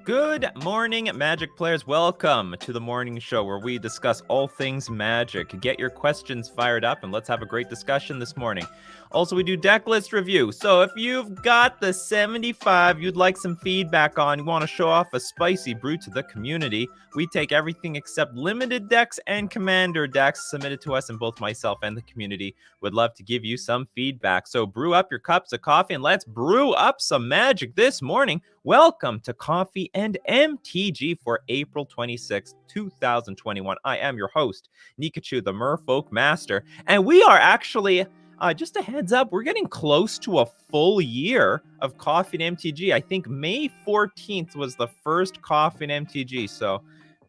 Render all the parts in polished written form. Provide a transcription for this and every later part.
Good morning, Magic players. Welcome to the morning show where we discuss all things Magic. Get your questions fired up and let's have a great discussion this morning. Also, we do Decklist review. So if you've got the 75 you'd like some feedback on, you want to show off a spicy brew to the community, we take everything except limited decks and commander decks submitted to us, and both myself and the community would love to give you some feedback. So brew up your cups of coffee and let's brew up some Magic this morning. Welcome to Coffee and MTG for April 26th, 2021. I am your host, Nikachu, the Merfolk Master, and we are actually, just a heads up, we're getting close to a full year of Coffee and MTG. I think May 14th was the first Coffee and MTG, so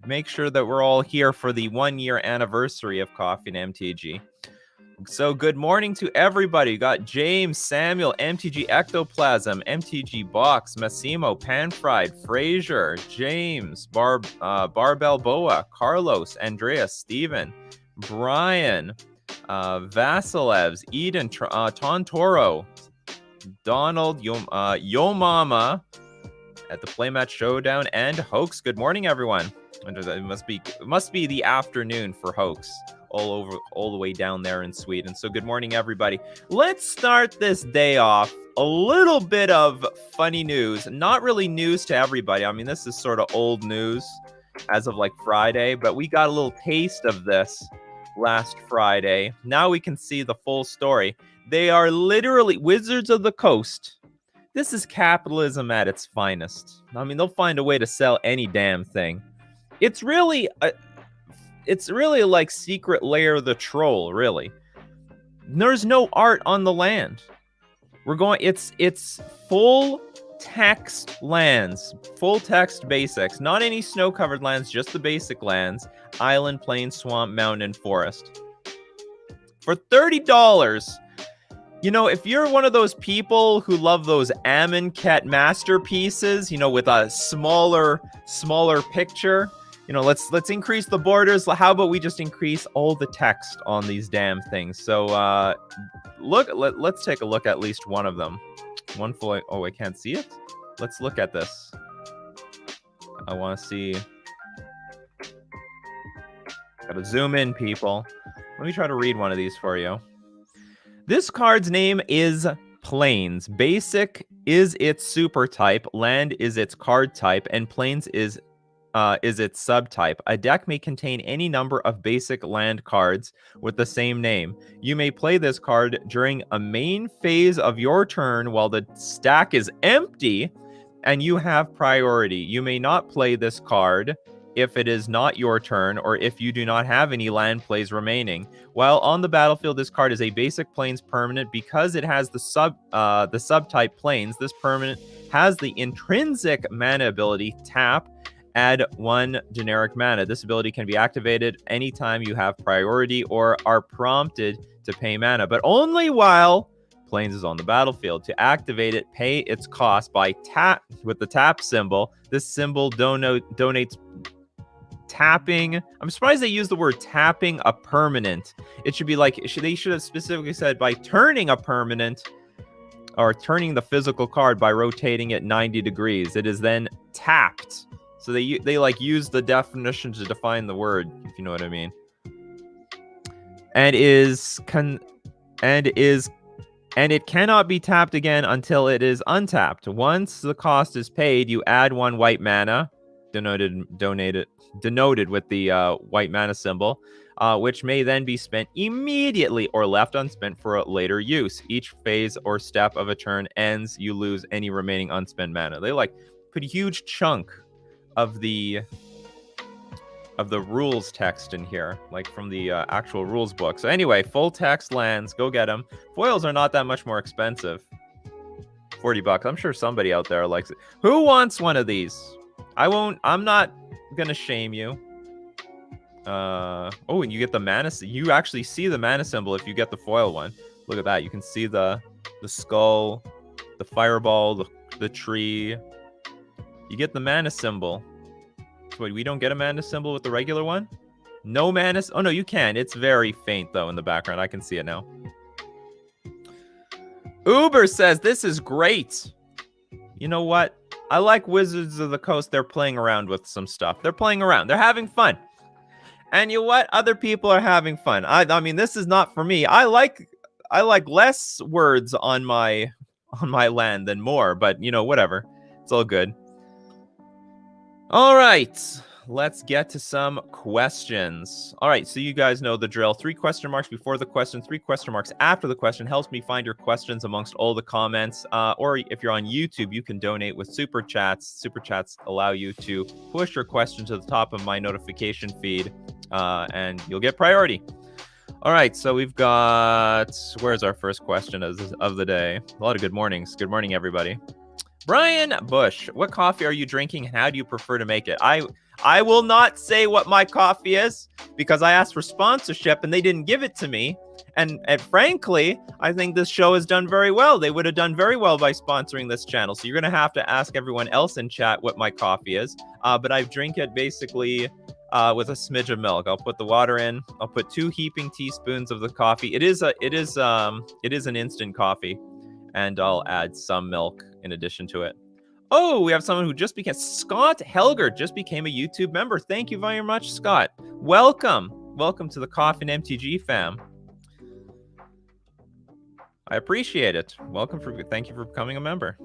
make sure that we're all here for the 1-year anniversary of Coffee and MTG. So good morning to everybody. You got James, Samuel, MTG Ectoplasm, MTG Box, Massimo, Panfried, Fraser, James, Barbell Boa, Carlos, Andreas, Steven, Brian, Vasilevs, Eden, Tontoro, Donald, Yo Mama at the Playmatch Showdown, and Hoax. Good morning, everyone. It must be the afternoon for Hoax all the way down there in Sweden. So good morning, everybody. Let's start this day off a little bit of funny news. Not really news to everybody. I mean, this is sort of old news as of like Friday, but we got a little taste of this last Friday. Now we can see the full story. They are literally Wizards of the Coast. This is capitalism at its finest. I mean, they'll find a way to sell any damn thing. It's really like Secret Lair of the Troll, really. There's no art on the land. It's full text lands, full text basics, not any snow-covered lands, just the basic lands, island, plain, swamp, mountain, and forest. For $30, you know, if you're one of those people who love those Amonkhet masterpieces, you know, with a smaller picture, you know, let's increase the borders. How about we just increase all the text on these damn things? So let's take a look at least one of them. One full. Oh, I can't see it. Let's look at this. I want to see. Gotta zoom in, people. Let me try to read one of these for you. This card's name is Plains. Basic is its super type, land is its card type, and Plains is its subtype. A deck may contain any number of basic land cards with the same name. You may play this card during a main phase of your turn while the stack is empty and you have priority. You may not play this card if it is not your turn or if you do not have any land plays remaining. While on the battlefield, this card is a basic Plains permanent. Because it has the subtype Plains, this permanent has the intrinsic mana ability tap, add 1 generic mana. This ability can be activated anytime you have priority or are prompted to pay mana, but only while Plains is on the battlefield. To activate it, pay its cost by tap with the tap symbol. This symbol donates tapping. I'm surprised they use the word tapping a permanent. It should be like, they should have specifically said by turning a permanent or turning the physical card by rotating it 90 degrees. It is then tapped. So they like use the definition to define the word, if you know what I mean. And it cannot be tapped again until it is untapped. Once the cost is paid, you add 1 white mana, denoted with the white mana symbol, which may then be spent immediately or left unspent for a later use. Each phase or step of a turn ends, you lose any remaining unspent mana. They like put a huge chunk of the rules text in here, like from the actual rules book. So anyway, full text lands, go get them. Foils are not that much more expensive. $40. I'm sure somebody out there likes it. Who wants one of these? I'm not gonna shame you. Oh, and you get the mana. You actually see the mana symbol if you get the foil one. Look at that. You can see the skull, the fireball, the tree. You get the mana symbol. Wait, we don't get a mana symbol with the regular one? No mana. Oh, no, you can. It's very faint, though, in the background. I can see it now. Uber says, this is great. You know what? I like Wizards of the Coast. They're playing around with some stuff. They're playing around. They're having fun. And you know what? Other people are having fun. I mean, this is not for me. I like less words on my land than more, but you know, whatever. It's all good. All right. Let's get to some questions. All right, so you guys know the drill. 3 question marks before the question, 3 question marks after the question helps me find your questions amongst all the comments. Or if you're on YouTube, you can donate with Super Chats. Super Chats allow you to push your question to the top of my notification feed, and you'll get priority. All right, so we've got... Where's our first question of the day? A lot of good mornings. Good morning, everybody. Brian Bush, what coffee are you drinking and how do you prefer to make it? I will not say what my coffee is because I asked for sponsorship and they didn't give it to me. And frankly, I think this show has done very well. They would have done very well by sponsoring this channel. So you're going to have to ask everyone else in chat what my coffee is. But I drink it basically with a smidge of milk. I'll put the water in. I'll put 2 heaping teaspoons of the coffee. It is an instant coffee, and I'll add some milk in addition to it. Oh, we have someone who just became... Scott Helger just became a YouTube member. Thank you very much, Scott. Welcome. Welcome to the Coffee and MTG fam. I appreciate it. Thank you for becoming a member.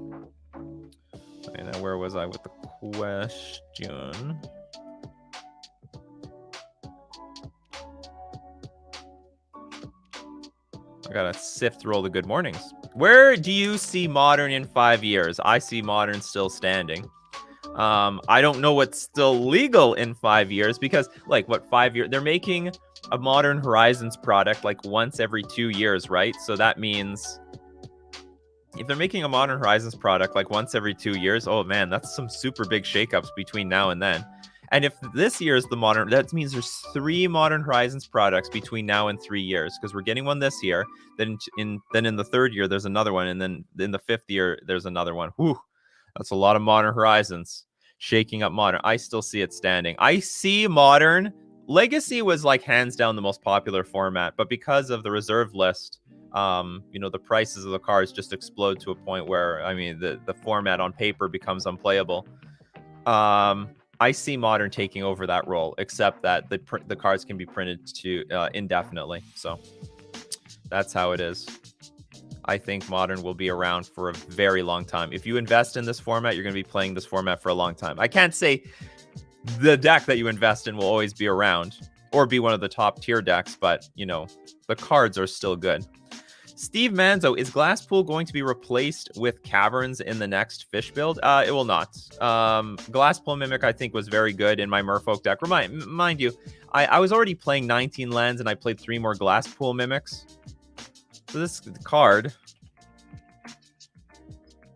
And now where was I with the question? I gotta sift through all the good mornings. Where do you see Modern in 5 years? I see Modern still standing. I don't know what's still legal in 5 years because, like, what 5 years? They're making a Modern Horizons product like once every 2 years, right? So that means if they're making a Modern Horizons product like once every 2 years, oh man, that's some super big shakeups between now and then. And if this year is the Modern, that means there's 3 Modern Horizons products between now and 3 years because we're getting one this year. Then in the 3rd year there's another one, and then in the 5th year there's another one. Whew, that's a lot of Modern Horizons shaking up Modern. I still see it standing. I see Modern. Legacy was like hands down the most popular format, but because of the reserve list, you know, the prices of the cards just explode to a point where, I mean, the format on paper becomes unplayable. I see Modern taking over that role, except that the cards can be printed to indefinitely. So that's how it is. I think Modern will be around for a very long time. If you invest in this format, you're going to be playing this format for a long time. I can't say the deck that you invest in will always be around or be one of the top tier decks, but, you know, the cards are still good. Steve Manzo, is Glasspool going to be replaced with Caverns in the next fish build? It will not. Glasspool Mimic, I think, was very good in my Merfolk deck. Mind you, I was already playing 19 lands, and I played 3 more Glasspool Mimics. So this card,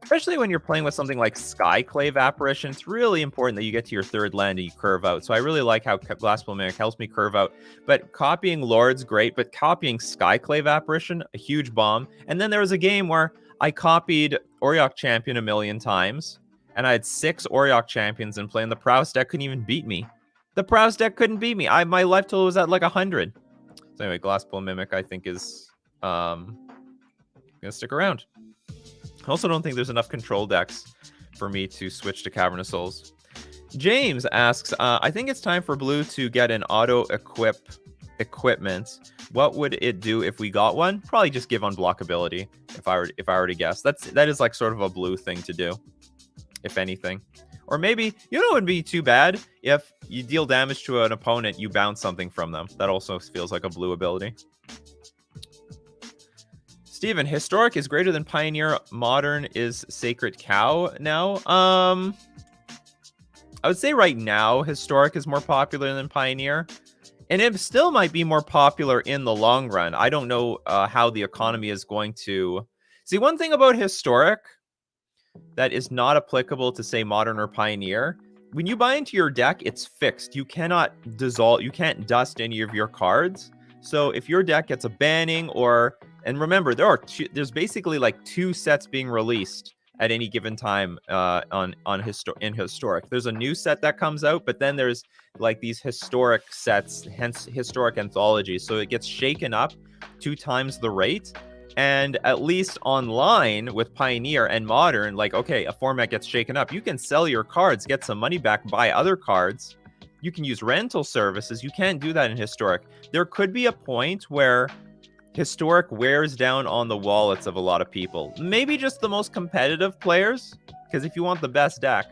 especially when you're playing with something like Skyclave Apparition, it's really important that you get to your 3rd land and you curve out. So I really like how Glasspool Mimic helps me curve out. But copying Lord's great, but copying Skyclave Apparition, a huge bomb. And then there was a game where I copied Auriok Champion a million times, and I had 6 Auriok Champions in play, and the Prowess deck couldn't even beat me. The Prowess deck couldn't beat me. My life total was at like 100. So anyway, Glasspool Mimic, I think, is gonna stick around. I also don't think there's enough control decks for me to switch to Cavern of Souls. James asks, I think it's time for Blue to get an auto-equip equipment. What would it do if we got one? Probably just give unblockability, if I were to guess. That is like sort of a Blue thing to do, if anything. Or maybe, you know, it would be too bad if you deal damage to an opponent, you bounce something from them. That also feels like a Blue ability. Steven, Historic is greater than Pioneer. Modern is Sacred Cow now. I would say right now, Historic is more popular than Pioneer. And it still might be more popular in the long run. I don't know how the economy is going to... See, one thing about Historic that is not applicable to, say, Modern or Pioneer, when you buy into your deck, it's fixed. You cannot dissolve, you can't dust any of your cards. So if your deck gets a banning or... And remember, there's basically like 2 sets being released at any given time in Historic. There's a new set that comes out, but then there's like these historic sets, hence historic anthologies. So it gets shaken up 2 times the rate. And at least online with Pioneer and Modern, like, okay, a format gets shaken up. You can sell your cards, get some money back, buy other cards. You can use rental services. You can't do that in Historic. There could be a point where Historic wears down on the wallets of a lot of people. Maybe just the most competitive players, because if you want the best deck,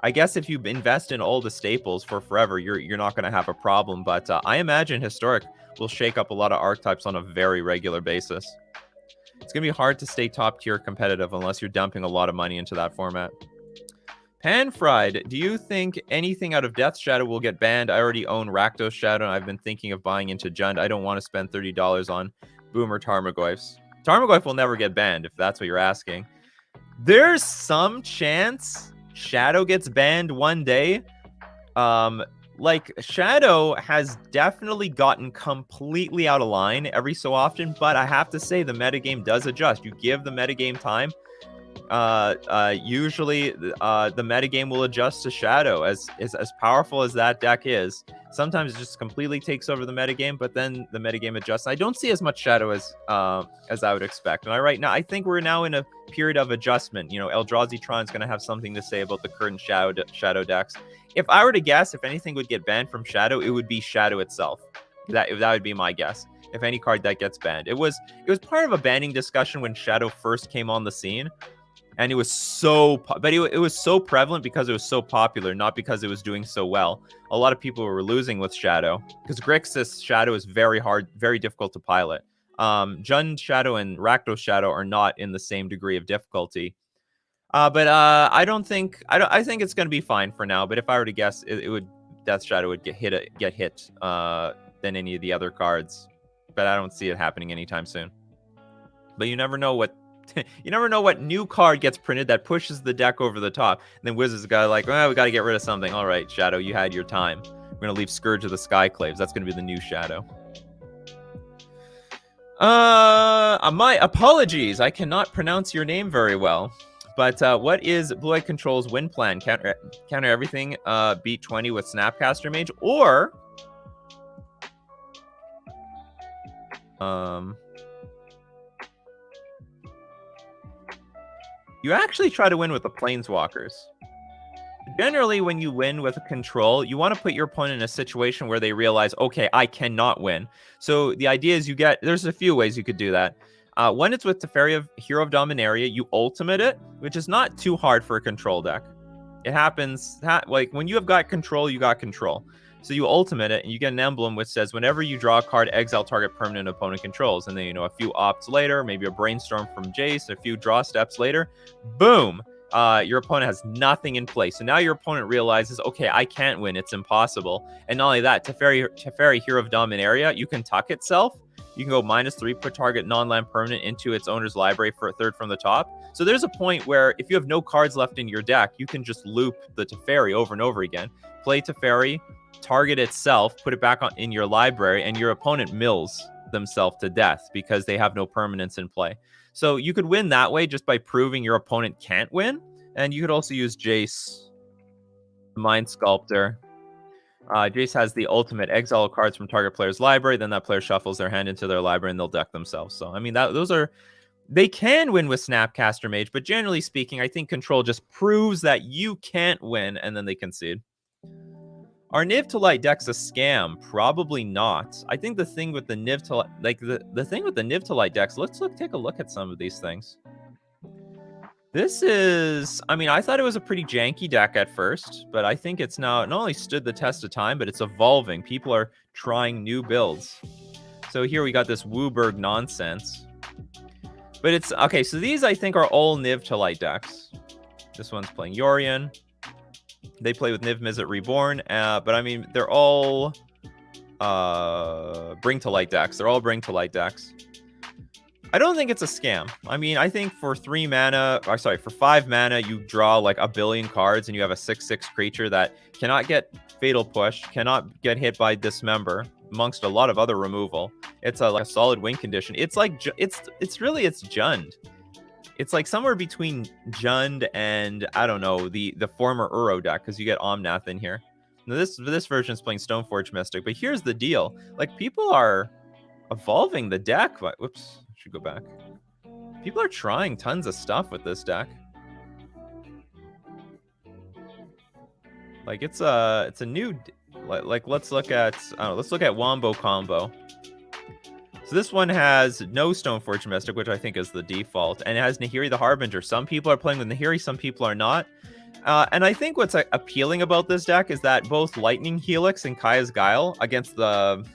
I guess if you invest in all the staples for forever, you're not going to have a problem. But I imagine Historic will shake up a lot of archetypes on a very regular basis. It's going to be hard to stay top tier competitive unless you're dumping a lot of money into that format. Pan-Fried, do you think anything out of Death Shadow will get banned? I already own Rakdos Shadow, and I've been thinking of buying into Jund. I don't want to spend $30 on Boomer Tarmogoyfs. Tarmogoyf will never get banned, if that's what you're asking. There's some chance Shadow gets banned one day. Like, Shadow has definitely gotten completely out of line every so often, but I have to say the metagame does adjust. You give the metagame time. Usually the metagame will adjust to Shadow. As powerful as that deck is, sometimes it just completely takes over the metagame, but then the metagame adjusts. I don't see as much Shadow as I would expect. And right now, I think we're now in a period of adjustment. You know, Eldrazi Tron's going to have something to say about the current Shadow decks. If I were to guess, if anything would get banned from Shadow, it would be Shadow itself. That would be my guess. If any card that gets banned, it was part of a banning discussion when Shadow first came on the scene. And it was it was so prevalent because it was so popular, not because it was doing so well. A lot of people were losing with Shadow because Grixis Shadow is very hard, very difficult to pilot. Jund Shadow and Rakdos Shadow are not in the same degree of difficulty. But I think it's going to be fine for now. But if I were to guess, it would Death Shadow would get hit than any of the other cards. But I don't see it happening anytime soon. But you never know what. You never know what new card gets printed that pushes the deck over the top. And then Wizards got like, well, we got to get rid of something. All right, Shadow, you had your time. We're going to leave Scourge of the Skyclaves. That's going to be the new Shadow. My apologies. I cannot pronounce your name very well. But what is Blue Eye Control's win plan? Counter everything, beat 20 with Snapcaster Mage, or... You actually try to win with the Planeswalkers. Generally, when you win with a control, you want to put your opponent in a situation where they realize, okay, I cannot win. So the idea is there's a few ways you could do that. When it's with Teferi, Hero of Dominaria, you ultimate it, which is not too hard for a control deck. It happens, like, when you have got control, you got control. So you ultimate it, and you get an emblem which says, whenever you draw a card, exile target permanent opponent controls. And then, a few opts later, maybe a Brainstorm from Jace, a few draw steps later, boom! Your opponent has nothing in play. So now your opponent realizes, okay, I can't win. It's impossible. And not only that, Teferi, Hero of Dominaria, you can tuck itself. You can go -3, put target non-land permanent into its owner's library for a third from the top. So there's a point where if you have no cards left in your deck, you can just loop the Teferi over and over again. Play Teferi, target itself, put it back in your library, and your opponent mills themselves to death because they have no permanents in play. So you could win that way just by proving your opponent can't win. And you could also use Jace, Mind Sculptor. Jace has the ultimate exile cards from target player's library. Then that player shuffles their hand into their library and they'll deck themselves. So, I mean, they can win with Snapcaster Mage, but generally speaking, I think Control just proves that you can't win and then they concede. Are Niv to Light decks a scam? Probably not. I think the thing with the Niv to the thing with the Niv to Light decks, take a look at some of these things. This is, I mean, I thought it was a pretty janky deck at first, but I think it's now not only stood the test of time, but it's evolving. People are trying new builds. So here we got this Wooburg nonsense. But it's, okay, so these I think are all Niv to Light decks. This one's playing Yorion. They play with Niv Mizzet Reborn, but I mean, they're all Bring to Light decks. They're all Bring to Light decks. I don't think it's a scam. I mean, I think for 5 mana, you draw like a billion cards and you have a 6/6 creature that cannot get Fatal Push, cannot get hit by Dismember, amongst a lot of other removal. It's like a solid win condition. It's like, it's Jund. It's like somewhere between Jund and, I don't know, the former Uro deck, because you get Omnath in here. Now this version is playing Stoneforge Mystic, but here's the deal. Like, people are evolving the deck. Whoops. Should go back. People are trying tons of stuff with this deck. Like it's a new, like let's look at Wombo Combo. So this one has no Stoneforge Mystic, which I think is the default, and it has Nahiri the Harbinger. Some people are playing with Nahiri, some people are not. And I think what's appealing about this deck is that both Lightning Helix and Kaya's Guile against the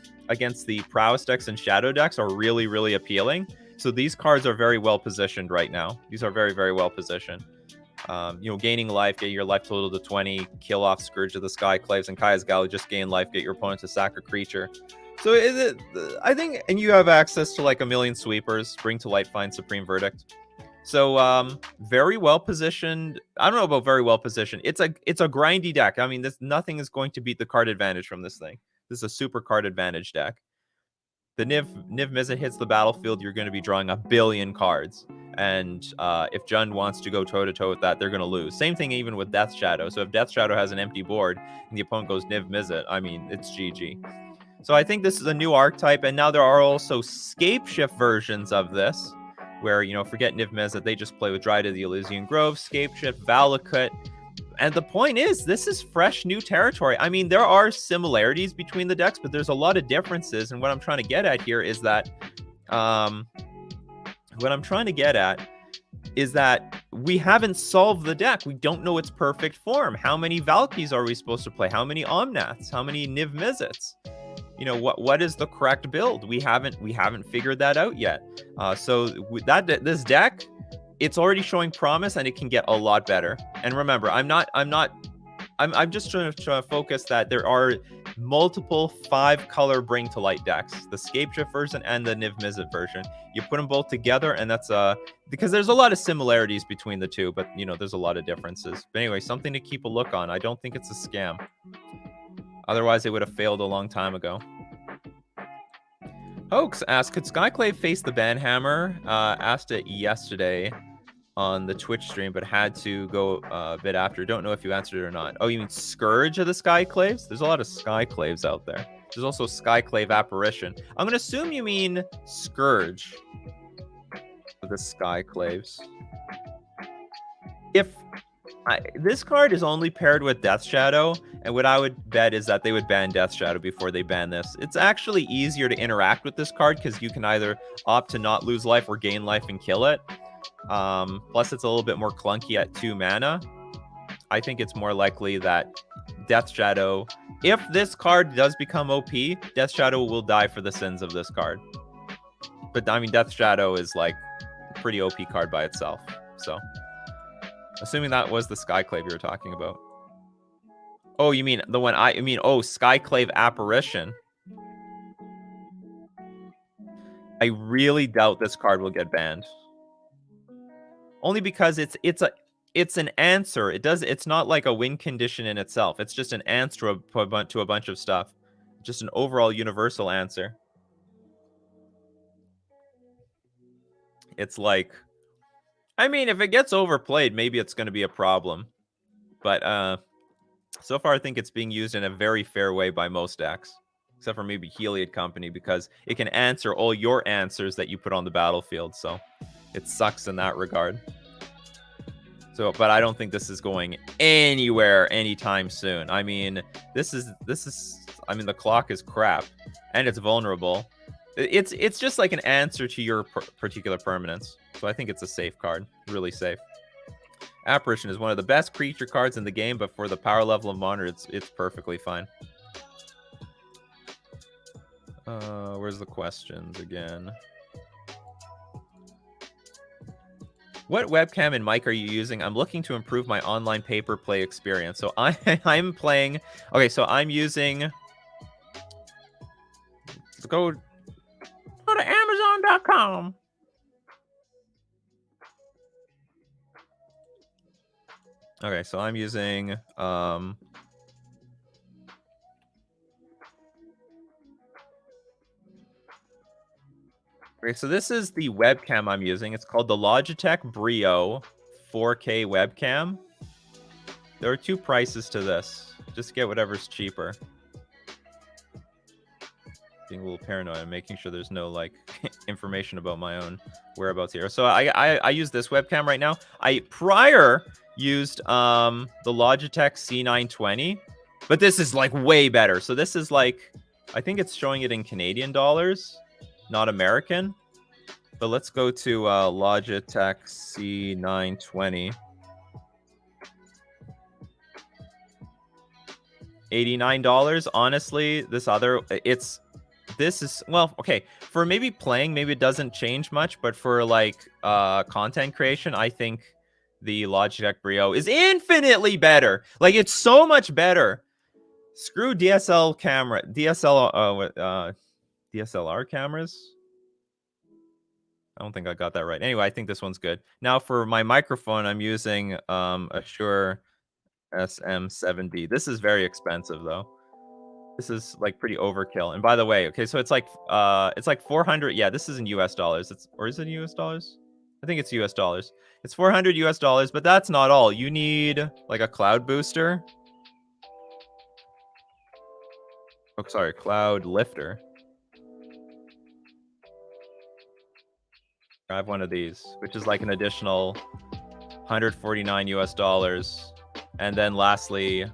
Prowess decks and Shadow decks are really, really appealing. So these cards are very well positioned right now. These are very, very well positioned. Gaining life, get your life total to 20, kill off Scourge of the Skyclaves, and Kaya's Guile, just gain life, get your opponent to sack a creature. So I think, and you have access to like a million sweepers, Bring to Light, Find Supreme Verdict. So very well positioned. I don't know about very well positioned. It's a grindy deck. I mean, nothing is going to beat the card advantage from this thing. This is a super card advantage deck. The Niv Mizzet hits the battlefield, you're going to be drawing a billion cards. And if Jund wants to go toe-to-toe with that, they're going to lose. Same thing even with Death Shadow. So if Death Shadow has an empty board and the opponent goes Niv Mizzet, I mean, it's GG. So I think this is a new archetype, and now there are also Scapeshift versions of this, where, forget Niv Mizzet, they just play with Dryad of the Elysian Grove, Scapeshift, Valakut. And the point is, this is fresh new territory. I mean, there are similarities between the decks, but there's a lot of differences. And what I'm trying to get at here is that, we haven't solved the deck. We don't know its perfect form. How many Valkyries are we supposed to play? How many Omnaths? How many Niv Mizzets? What is the correct build? We haven't figured that out yet. This deck, it's already showing promise, and it can get a lot better. And remember, I'm just trying to focus that there are multiple 5-color Bring to Light decks, the Scapeshift version and the Niv Mizzet version. You put them both together, and that's because there's a lot of similarities between the two, but there's a lot of differences. But anyway, something to keep a look on. I don't think it's a scam. Otherwise, they would have failed a long time ago. Hoax asked, could Skyclave face the Banhammer? Asked it yesterday on the Twitch stream, but had to go a bit after. Don't know if you answered it or not. Oh, you mean Scourge of the Skyclaves? There's a lot of Skyclaves out there. There's also Skyclave Apparition. I'm going to assume you mean Scourge of the Skyclaves. This card is only paired with Death Shadow, and what I would bet is that they would ban Death Shadow before they ban this. It's actually easier to interact with this card because you can either opt to not lose life or gain life and kill it. Plus, it's a little bit more clunky at 2 mana. I think it's more likely that Death Shadow, if this card does become OP, Death Shadow will die for the sins of this card. But, I mean, Death Shadow is, like, a pretty OP card by itself, so... Assuming that was the Skyclave you were talking about. Oh, you mean the one Skyclave Apparition. I really doubt this card will get banned. Only because it's an answer. It's not like a win condition in itself. It's just an answer to a bunch of stuff. Just an overall universal answer. It's like, I mean, if it gets overplayed, maybe it's going to be a problem. But so far, I think it's being used in a very fair way by most decks. Except for maybe Heliod Company, because it can answer all your answers that you put on the battlefield. So it sucks in that regard. So, but I don't think this is going anywhere anytime soon. I mean, I mean, the clock is crap. And it's vulnerable. It's just like an answer to your particular permanence. So I think it's a safe card. Really safe. Apparition is one of the best creature cards in the game, but for the power level of Modern, it's perfectly fine. Where's the questions again? What webcam and mic are you using? I'm looking to improve my online paper play experience. So I'm playing... Okay, so I'm using... Let's go to Amazon.com. Okay, so I'm using okay, so this is the webcam I'm using. It's called the Logitech Brio 4K webcam. There are 2 prices to this. Just get whatever's cheaper. Being a little paranoid and making sure there's no like information about my own whereabouts here. So I use this webcam right now. I prior used the Logitech C920, but this is like way better. So this is like, I think it's showing it in Canadian dollars, not American. But let's go to Logitech C920. $89. Honestly, this is, well, okay, for maybe playing, maybe it doesn't change much, but for like content creation, I think the Logitech Brio is infinitely better. Like, it's so much better. Screw DSLR cameras. I don't think I got that right. Anyway, I think this one's good. Now for my microphone, I'm using a Shure SM7B. This is very expensive though. This is like pretty overkill. And by the way, okay, so it's like 400. Yeah, this is in US dollars. Or is it in US dollars? I think it's US dollars. It's 400 US dollars, but that's not all. You need like a cloud booster. Oh, sorry, cloud lifter. I have one of these, which is like an additional 149 US dollars. And then lastly,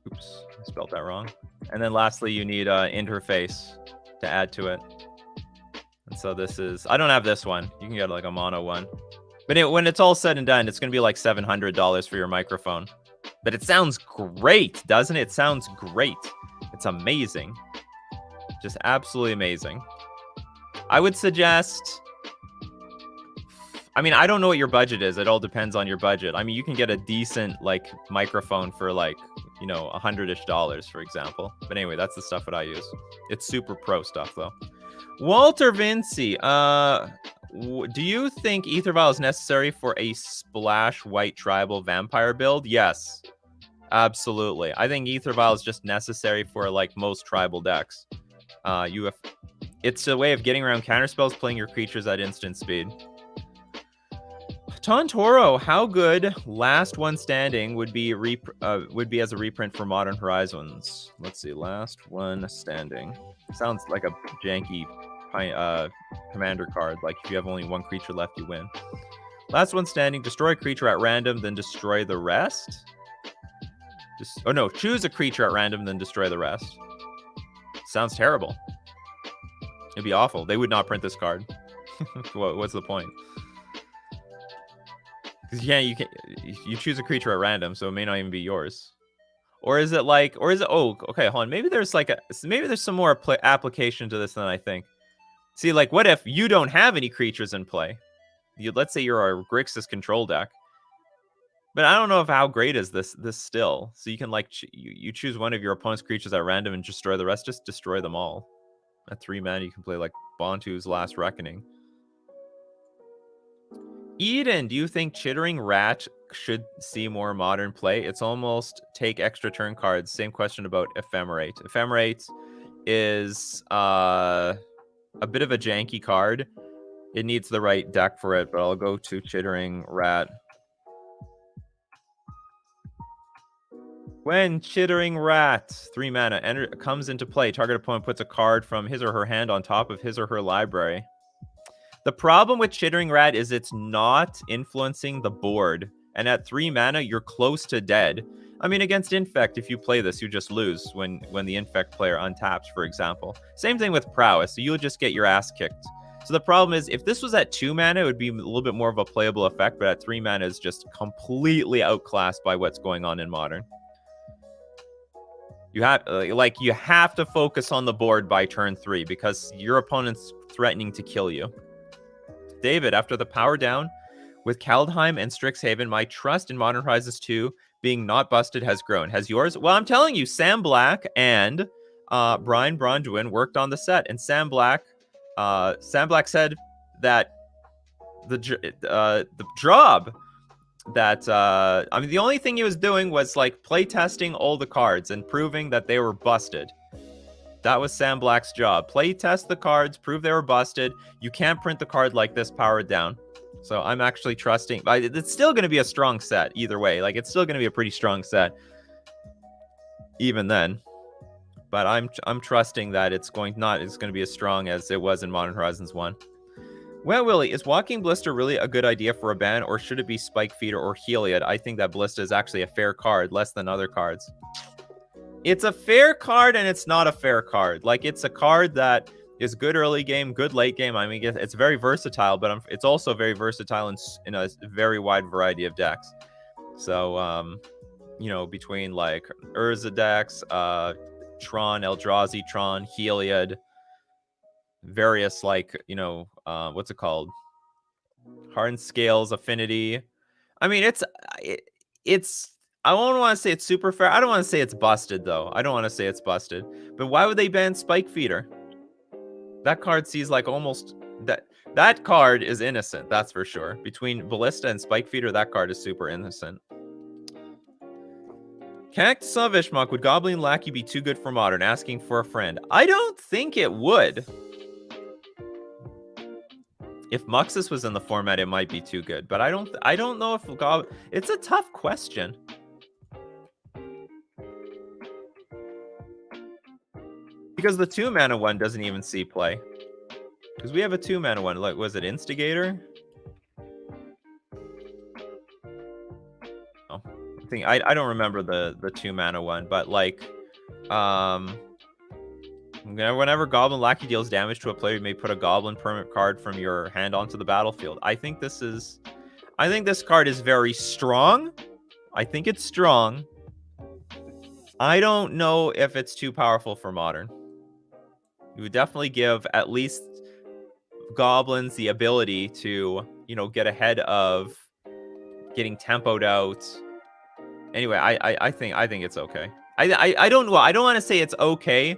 oops, I spelled that wrong. And then lastly, you need an interface to add to it. And so this is, I don't have this one. You can get like a mono one. But when it's all said and done, it's going to be like $700 for your microphone. But it sounds great, doesn't it? It sounds great. It's amazing. Just absolutely amazing. I would suggest, I mean, I don't know what your budget is. It all depends on your budget. I mean, you can get a decent like microphone for like, you know, $100-ish, for example. But anyway, that's the stuff that I use. It's super pro stuff though. Walter Vinci, do you think Ether Vial is necessary for a splash white tribal vampire build? Yes, absolutely. I think Ether Vial is just necessary for like most tribal decks. It's a way of getting around counterspells, playing your creatures at instant speed. Tontoro, how good Last One Standing would be as a reprint for Modern Horizons? Let's see, Last One Standing. Sounds like a janky commander card. Like if you have only one creature left, you win. Last One Standing, destroy a creature at random, then destroy the rest. Choose a creature at random, then destroy the rest. Sounds terrible. It'd be awful. They would not print this card. What's the point? Because you choose a creature at random, so it may not even be yours. Or is it oh, okay, hold on. Maybe there's some more application to this than I think. See, like, what if you don't have any creatures in play? Let's say you're a Grixis control deck. But I don't know how great is this still. So you can like you choose one of your opponent's creatures at random and destroy the rest. Just destroy them all. At 3 mana, you can play like Bontu's Last Reckoning. Eden, do you think Chittering Rat should see more modern play? It's almost take extra turn cards. Same question about Ephemerate. Ephemerate is a bit of a janky card. It needs the right deck for it, but I'll go to Chittering Rat. When Chittering Rat, 3 mana, comes into play, target opponent puts a card from his or her hand on top of his or her library. The problem with Chittering Rat is it's not influencing the board. And at 3 mana, you're close to dead. I mean, against Infect, if you play this, you just lose when the Infect player untaps, for example. Same thing with Prowess, so you'll just get your ass kicked. So the problem is, if this was at 2 mana, it would be a little bit more of a playable effect, but at 3 mana, it's just completely outclassed by what's going on in Modern. You have to focus on the board by turn 3 because your opponent's threatening to kill you. David, after the power down with Kaldheim and Strixhaven, my trust in Modern Horizons 2 being not busted has grown. Has yours? Well, I'm telling you, Sam Black and Brian Bronduin worked on the set, and Sam Black said that the job that I mean, the only thing he was doing was like play testing all the cards and proving that they were busted. That was Sam Black's job. Play test the cards, prove they were busted. You can't print the card like this powered down. So I'm actually trusting. It's still going to be a strong set either way. Like, it's still going to be a pretty strong set even then. but I'm trusting that it's going to be as strong as it was in Modern Horizons 1. Well, Willie, is Walking Blister really a good idea for a ban, or should it be Spike Feeder or Heliod? I think that Ballista is actually a fair card, less than other cards. It's a fair card, and it's not a fair card. Like, it's a card that is good early game, good late game. I mean, it's very versatile, but it's also very versatile in a very wide variety of decks. So, you know, between like Urza decks, Tron, Eldrazi, Tron, Heliod, various like, you know, what's it called? Hardened Scales, Affinity. I mean, it's I don't want to say it's super fair. I don't want to say it's busted, though. I don't want to say it's busted. But why would they ban Spike Feeder? That card sees like almost... That card is innocent, that's for sure. Between Ballista and Spike Feeder, that card is super innocent. Cactus Savishmok, would Goblin Lackey be too good for Modern? Asking for a friend. I don't think it would. If Muxus was in the format, it might be too good. But I don't know if Goblin... It's a tough question. Because the 2-mana one doesn't even see play. Because we have a 2-mana one. Like, was it Instigator? Oh, I don't remember the 2-mana one, but like, whenever Goblin Lackey deals damage to a player, you may put a Goblin permanent card from your hand onto the battlefield. I think this card is very strong. I think it's strong. I don't know if it's too powerful for Modern. You would definitely give at least Goblins the ability to, you know, get ahead of getting tempoed out. Anyway, I think it's okay. I don't want to say it's okay,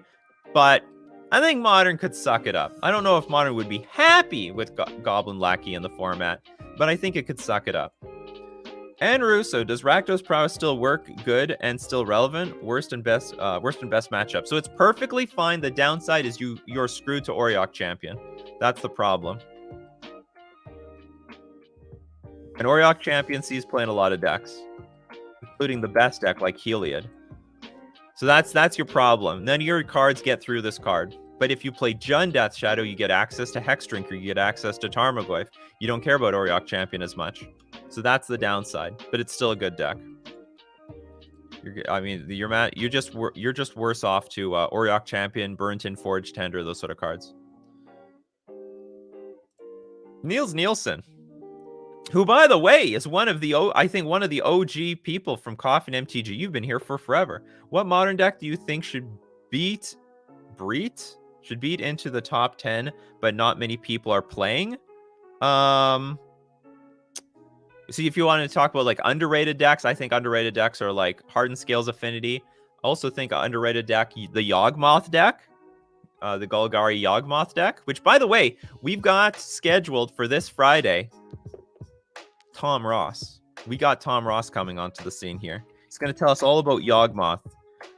but I think Modern could suck it up. I don't know if Modern would be happy with Goblin Lackey in the format, but I think it could suck it up. And Russo, does Rakdos Prowess still work good and still relevant? Worst and best matchup. So it's perfectly fine. The downside is you're screwed to Auriok Champion. That's the problem. And Auriok Champion sees play in a lot of decks, including the best deck like Heliod. So that's your problem. None of your cards get through this card. But if you play Jund Death Shadow, you get access to Hex Drinker, you get access to Tarmogoyf. You don't care about Auriok Champion as much. So that's the downside, but it's still a good deck. You're just worse off to Auriok Champion, Burnt-in Forge Tender, those sort of cards. Niels Nielsen, who, by the way, is one of the OG people from Coffee and MTG. You've been here for forever. What Modern deck do you think should beat into the top 10, but not many people are playing? See, if you want to talk about like underrated decks, I think underrated decks are like Hardened Scales Affinity. I also think underrated deck, the Yawgmoth deck, the Golgari Yawgmoth deck, which, by the way, we've got scheduled for this Friday. Tom Ross. We got Tom Ross coming onto the scene here. He's going to tell us all about Yawgmoth.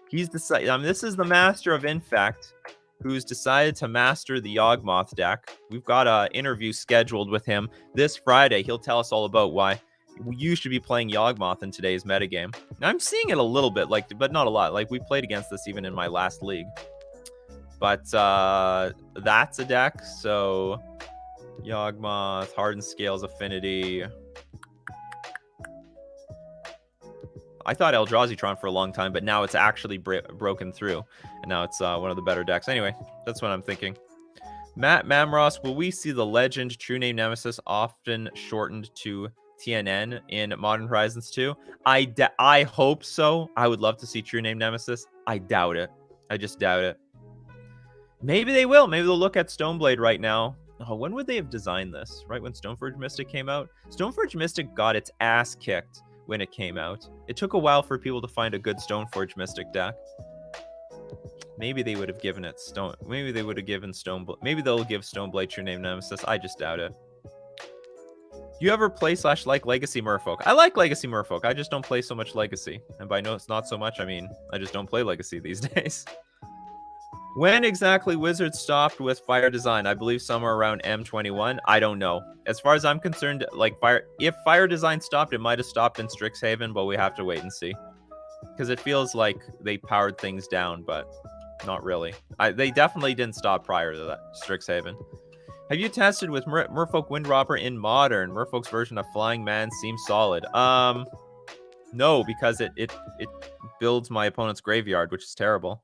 He's decided. This is the master of Infect, who's decided to master the Yawgmoth deck. We've got an interview scheduled with him this Friday. He'll tell us all about why you should be playing Yawgmoth in today's metagame. Now, I'm seeing it a little bit, but not a lot. Like, we played against this even in my last league. But that's a deck. So Yawgmoth, Hardened Scales Affinity. I thought Eldrazi Tron for a long time, but now it's actually broken through. And now it's one of the better decks. Anyway, that's what I'm thinking. Matt Mamross, will we see the legend True Name Nemesis often shortened to TNN in Modern Horizons 2? I hope so. I would love to see True Name Nemesis. I doubt it. I just doubt it. Maybe they will. Maybe they'll look at Stoneblade right now. Oh, when would they have designed this? Right when Stoneforge Mystic came out? Stoneforge Mystic got its ass kicked when it came out. It took a while for people to find a good Stoneforge Mystic deck. Maybe they would have given it Maybe they would have given Stoneblade. Maybe they'll give Stoneblade True Name Nemesis. I just doubt it. You ever play / like Legacy Merfolk? I like Legacy Merfolk. I just don't play so much Legacy. And by no, it's not so much. I mean, I just don't play Legacy these days. When exactly Wizards stopped with Fire Design? I believe somewhere around M21. I don't know. As far as I'm concerned, like if Fire Design stopped, it might have stopped in Strixhaven, but we have to wait and see. Because it feels like they powered things down, but Not really. They definitely didn't stop prior to that, Strixhaven. Have you tested with Merfolk Windrobber in Modern? Merfolk's version of Flying Man seems solid. No, because it builds my opponent's graveyard, which is terrible.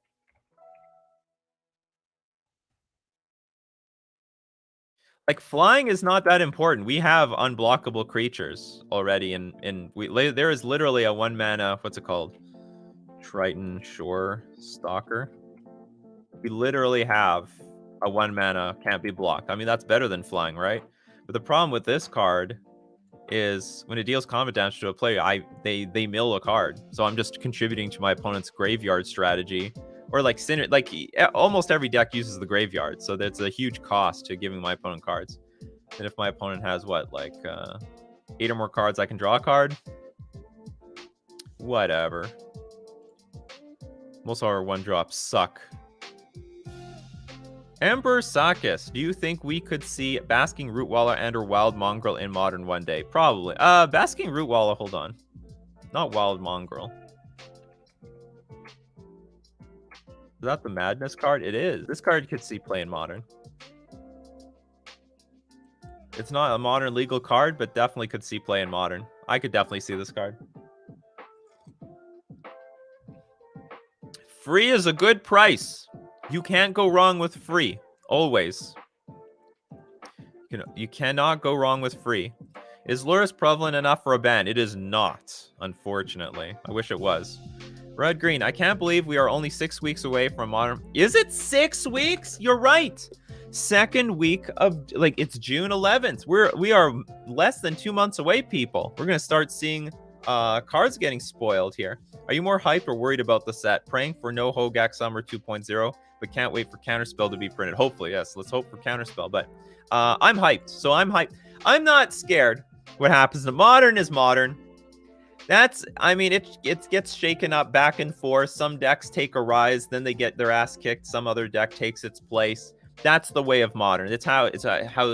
Like, flying is not that important. We have unblockable creatures already, and there is literally a 1-mana, what's it called? Triton Shore Stalker. We literally have a 1-mana can't be blocked. I mean, that's better than flying, right? But the problem with this card is when it deals combat damage to a player, they mill a card. So I'm just contributing to my opponent's graveyard strategy. Or like almost every deck uses the graveyard, so that's a huge cost to giving my opponent cards. And if my opponent has what, like 8 or more cards, I can draw a card. Whatever. Most of our 1-drops suck. Amber Sakis, do you think we could see Basking Rootwalla and or Wild Mongrel in Modern one day? Probably. Basking Rootwalla, hold on. Not Wild Mongrel. Is that the Madness card? It is. This card could see play in Modern. It's not a Modern legal card, but definitely could see play in Modern. I could definitely see this card. Free is a good price. You can't go wrong with free. Always. You cannot go wrong with free. Is Luris prevalent enough for a ban? It is not, unfortunately. I wish it was. Red Green, I can't believe we are only 6 weeks away from Modern. Is it 6 weeks? You're right. Second week of, like, it's June 11th. We are less than 2 months away, people. We're gonna start seeing cards getting spoiled here. Are you more hyped or worried about the set? Praying for no Hogak Summer 2.0, but can't wait for Counterspell to be printed. Hopefully, yes. Let's hope for Counterspell. But I'm hyped. So I'm hyped. I'm not scared. What happens to Modern is Modern. I mean, it gets shaken up back and forth. Some decks take a rise, then they get their ass kicked. Some other deck takes its place. That's the way of Modern. It's how it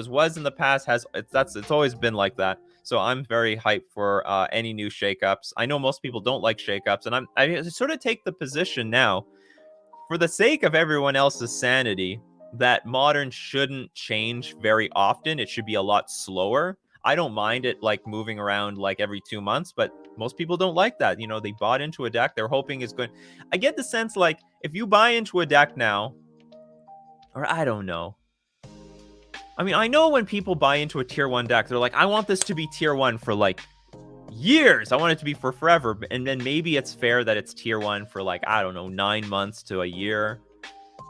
was in the past. It's always been like that. So I'm very hyped for any new shakeups. I know most people don't like shakeups, and I sort of take the position now, for the sake of everyone else's sanity, that Modern shouldn't change very often. It should be a lot slower. I don't mind it like moving around like every 2 months, but most people don't like that. You know, they bought into a deck they're hoping is good. I get the sense like if you buy into a deck now, or I don't know. I mean, I know when people buy into a tier 1 deck, they're like, I want this to be tier 1 for like years. I want it to be for forever. And then maybe it's fair that it's tier 1 for like, I don't know, 9 months to a year.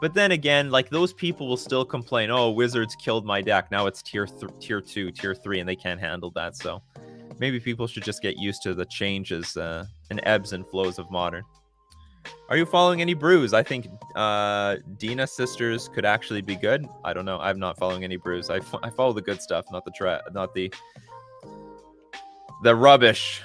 But then again, like, those people will still complain, oh, Wizards killed my deck. Now it's tier 2, tier 3, and they can't handle that. So maybe people should just get used to the changes and ebbs and flows of Modern. Are you following any brews? I think Dina Sisters could actually be good. I don't know. I'm not following any brews. I follow the good stuff, not the rubbish.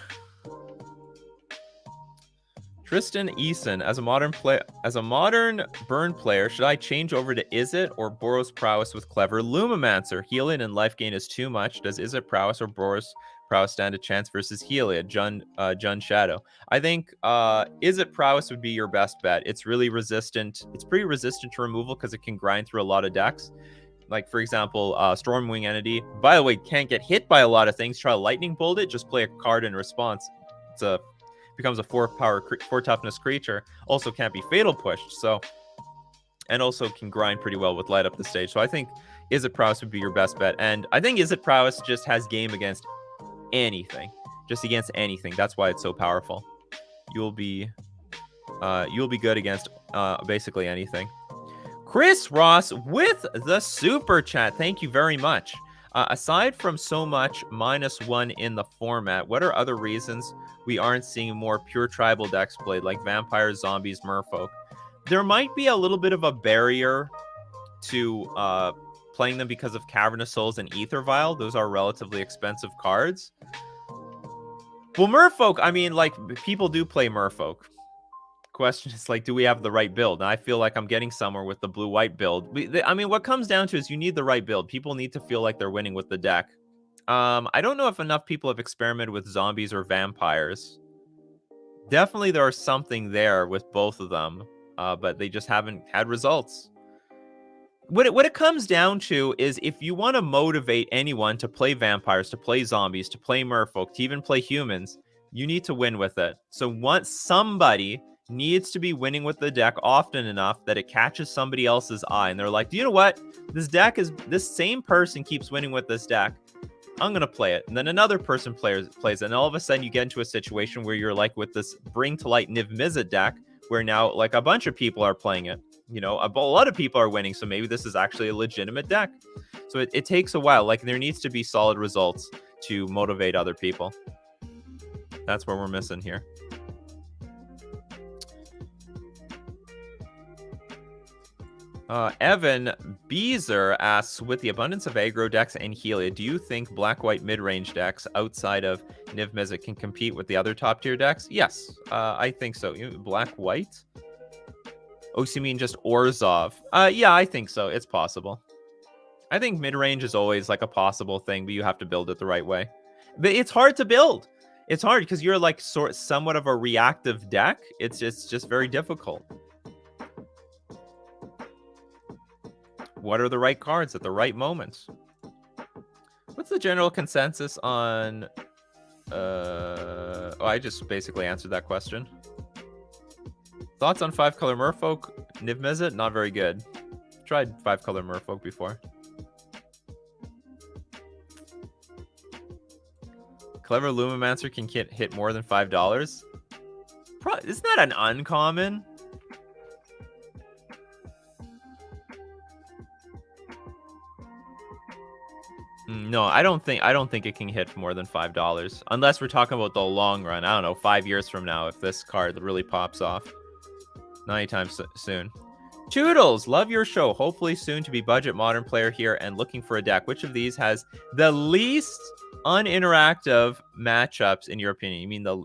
Tristan Eason, as a modern burn player, should I change over to Izzet or Boros Prowess with Clever Lumimancer? Healing and life gain is too much. Does Izzet Prowess or Boros Prowess stand a chance versus Helia? Jun Shadow. I think Izzet Prowess would be your best bet. It's really resistant. It's pretty resistant to removal because it can grind through a lot of decks. Like, for example, Stormwing Entity. By the way, can't get hit by a lot of things. Try Lightning Bolt it. Just play a card in response. Becomes a 4 toughness creature. Also can't be fatal pushed. So, and also can grind pretty well with light up the stage. So I think Izzet Prowess would be your best bet. And I think Izzet Prowess just has game against anything. Just against anything. That's why it's so powerful. You'll be good against basically anything. Chris Ross with the super chat. Thank you very much. Aside from so much -1 in the format, what are other reasons we aren't seeing more pure tribal decks played, like vampires, zombies, merfolk? There might be a little bit of a barrier to playing them because of Cavernous Souls and Aether Vial. Those are relatively expensive cards. Well, merfolk, I mean, like, people do play merfolk. Question is, like, do we have the right build? And I feel like I'm getting somewhere with the blue-white build. I mean, what comes down to is you need the right build. People need to feel like they're winning with the deck. I don't know if enough people have experimented with zombies or vampires. Definitely there's something there with both of them. but they just haven't had results. What it comes down to is if you want to motivate anyone to play vampires, to play zombies, to play merfolk, to even play humans, you need to win with it. So once somebody needs to be winning with the deck often enough that it catches somebody else's eye, and they're like, you know what? This same person keeps winning with this deck. I'm going to play it. And then another person plays it. And all of a sudden you get into a situation where you're like with this Bring to Light Niv Mizzet deck, where now like a bunch of people are playing it. You know, a lot of people are winning, so maybe this is actually a legitimate deck. So it takes a while. Like, there needs to be solid results to motivate other people. That's where we're missing here. Evan Beezer asks, with the abundance of aggro decks and Helia, do you think black-white mid-range decks outside of Niv Mizzet can compete with the other top-tier decks? Yes, I think so. Black-white? Oh, so you mean just Orzhov? Yeah, I think so. It's possible. I think mid-range is always like a possible thing, but you have to build it the right way. But it's hard to build. It's hard because you're like somewhat of a reactive deck. It's just very difficult. What are the right cards at the right moments? What's the general consensus on... Oh, I just basically answered that question. Thoughts on 5-color Merfolk? Niv Mizzet? Not very good. Tried 5-color Merfolk before. Clever Lumimancer can hit more than $5. Isn't that an uncommon? No, I don't think it can hit more than $5 unless we're talking about the long run. I don't know, 5 years from now, if this card really pops off. Not anytime soon. Toodles, love your show. Hopefully soon to be budget modern player here and looking for a deck. Which of these has the least uninteractive matchups in your opinion? You mean the